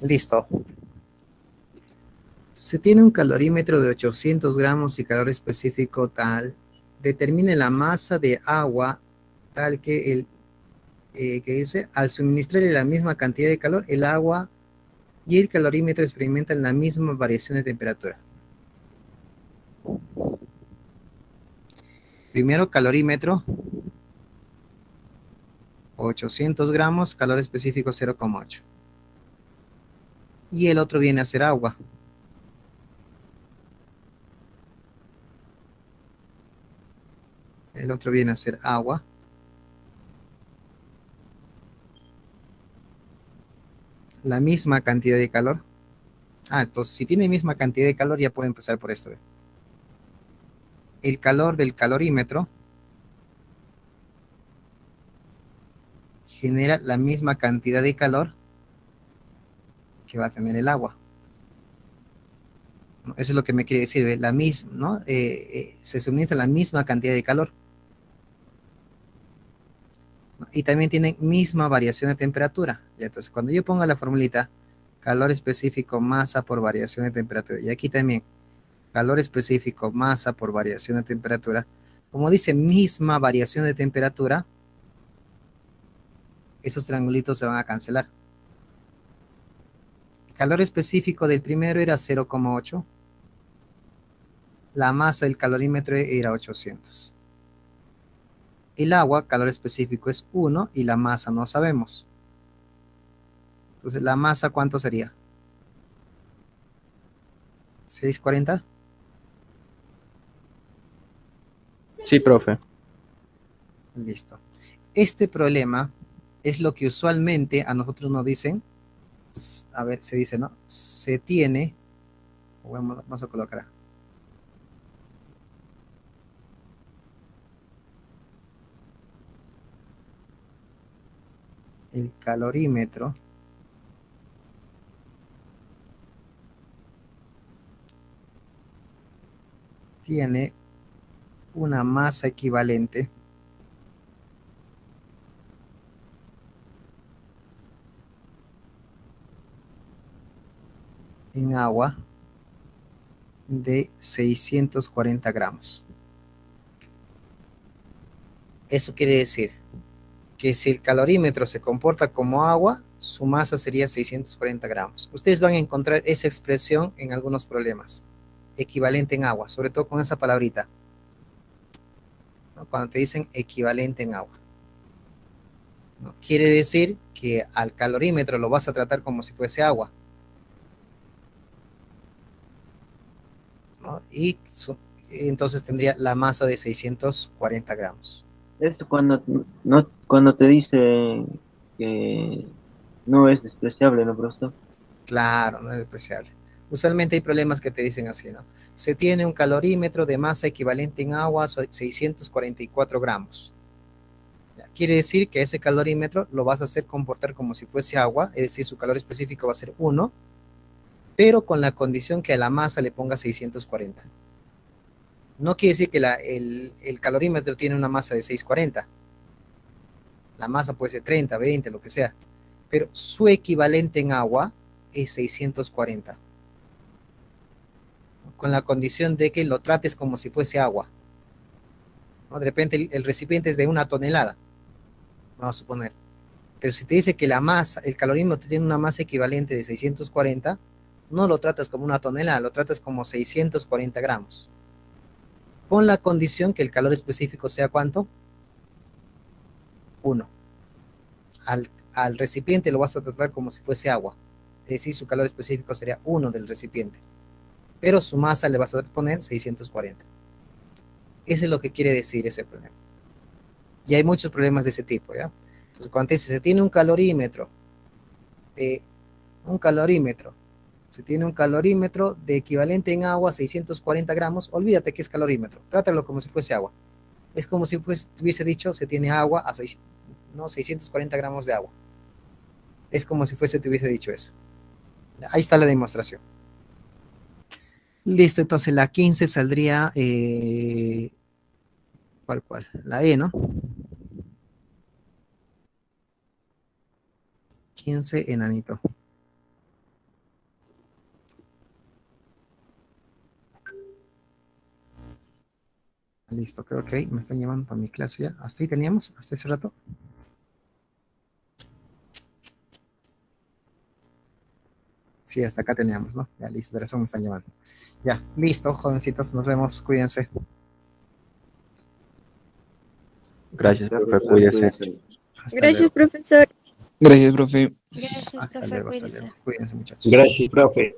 Speaker 1: Listo. Se tiene un calorímetro de 800 gramos y calor específico tal. Determine la masa de agua tal que que dice, al suministrarle la misma cantidad de calor, el agua y el calorímetro experimentan la misma variación de temperatura. Primero calorímetro, 800 gramos, calor específico 0,8. Y el otro viene a ser agua. El otro viene a ser agua. La misma cantidad de calor. Entonces si tiene misma cantidad de calor ya puede empezar por esto. El calor del calorímetro genera la misma cantidad de calor que va a tener el agua. ¿No? Eso es lo que me quiere decir, ¿ve? La misma, ¿no? Se suministra la misma cantidad de calor. ¿No? Y también tienen misma variación de temperatura. ¿Ya? Entonces, cuando yo ponga la formulita, calor específico, masa por variación de temperatura, y aquí también, calor específico, masa por variación de temperatura, como dice misma variación de temperatura, esos triangulitos se van a cancelar. El calor específico del primero era 0,8. La masa del calorímetro era 800. El agua, calor específico es 1 y la masa no sabemos. Entonces, ¿la masa cuánto sería? 640.
Speaker 2: Sí, profe.
Speaker 1: Listo. Este problema es lo que usualmente a nosotros nos dicen. A ver, se dice, ¿no? Se tiene. Vamos a colocar. El calorímetro tiene una masa equivalente en agua de 640 gramos. Eso quiere decir que si el calorímetro se comporta como agua, su masa sería 640 gramos. Ustedes van a encontrar esa expresión en algunos problemas, equivalente en agua, sobre todo con esa palabrita, ¿no? Cuando te dicen equivalente en agua, ¿no? Quiere decir que al calorímetro lo vas a tratar como si fuese agua, ¿no? Y entonces tendría la masa de 640 gramos.
Speaker 4: Esto cuando te dice que no es despreciable, ¿no, profesor?
Speaker 1: Claro, no es despreciable. Usualmente hay problemas que te dicen así, ¿no? Se tiene un calorímetro de masa equivalente en agua, 644 gramos. Ya, quiere decir que ese calorímetro lo vas a hacer comportar como si fuese agua, es decir, su calor específico va a ser 1, pero con la condición que a la masa le ponga 640. No quiere decir que el calorímetro tiene una masa de 640. La masa puede ser 30, 20, lo que sea. Pero su equivalente en agua es 640. Con la condición de que lo trates como si fuese agua, ¿no? De repente el recipiente es de 1 tonelada, vamos a suponer. Pero si te dice que la masa, el calorímetro tiene una masa equivalente de 640, no lo tratas como 1 tonelada, lo tratas como 640 gramos. Con la condición que el calor específico sea ¿cuánto? 1. Al recipiente lo vas a tratar como si fuese agua, es decir, su calor específico sería 1 del recipiente, pero su masa le vas a poner 640. Eso es lo que quiere decir ese problema. Y hay muchos problemas de ese tipo, ¿ya? Entonces, cuando te dice, se tiene un calorímetro de equivalente en agua 640 gramos, olvídate que es calorímetro, trátalo como si fuese agua. Es como si te hubiese dicho, se tiene agua a 640 gramos de agua. Es como si te hubiese dicho eso. Ahí está la demostración. Listo, entonces la 15 saldría, ¿cuál? La E, ¿no? 15, enanito. Listo, creo que me están llamando para mi clase ya. ¿Hasta ahí teníamos? ¿Hasta ese rato? Sí, hasta acá teníamos, ¿no? Ya, listo, de razón me están llamando. Ya, listo, jovencitos, nos vemos, cuídense.
Speaker 2: Gracias, profe, cuídese.
Speaker 1: Hasta
Speaker 7: Gracias,
Speaker 1: luego.
Speaker 7: profesor.
Speaker 2: Gracias, profe.
Speaker 5: Gracias,
Speaker 1: Hasta
Speaker 5: profe,
Speaker 1: luego, hasta
Speaker 5: cuídese.
Speaker 1: luego. Cuídense, muchachos.
Speaker 8: Gracias, profe.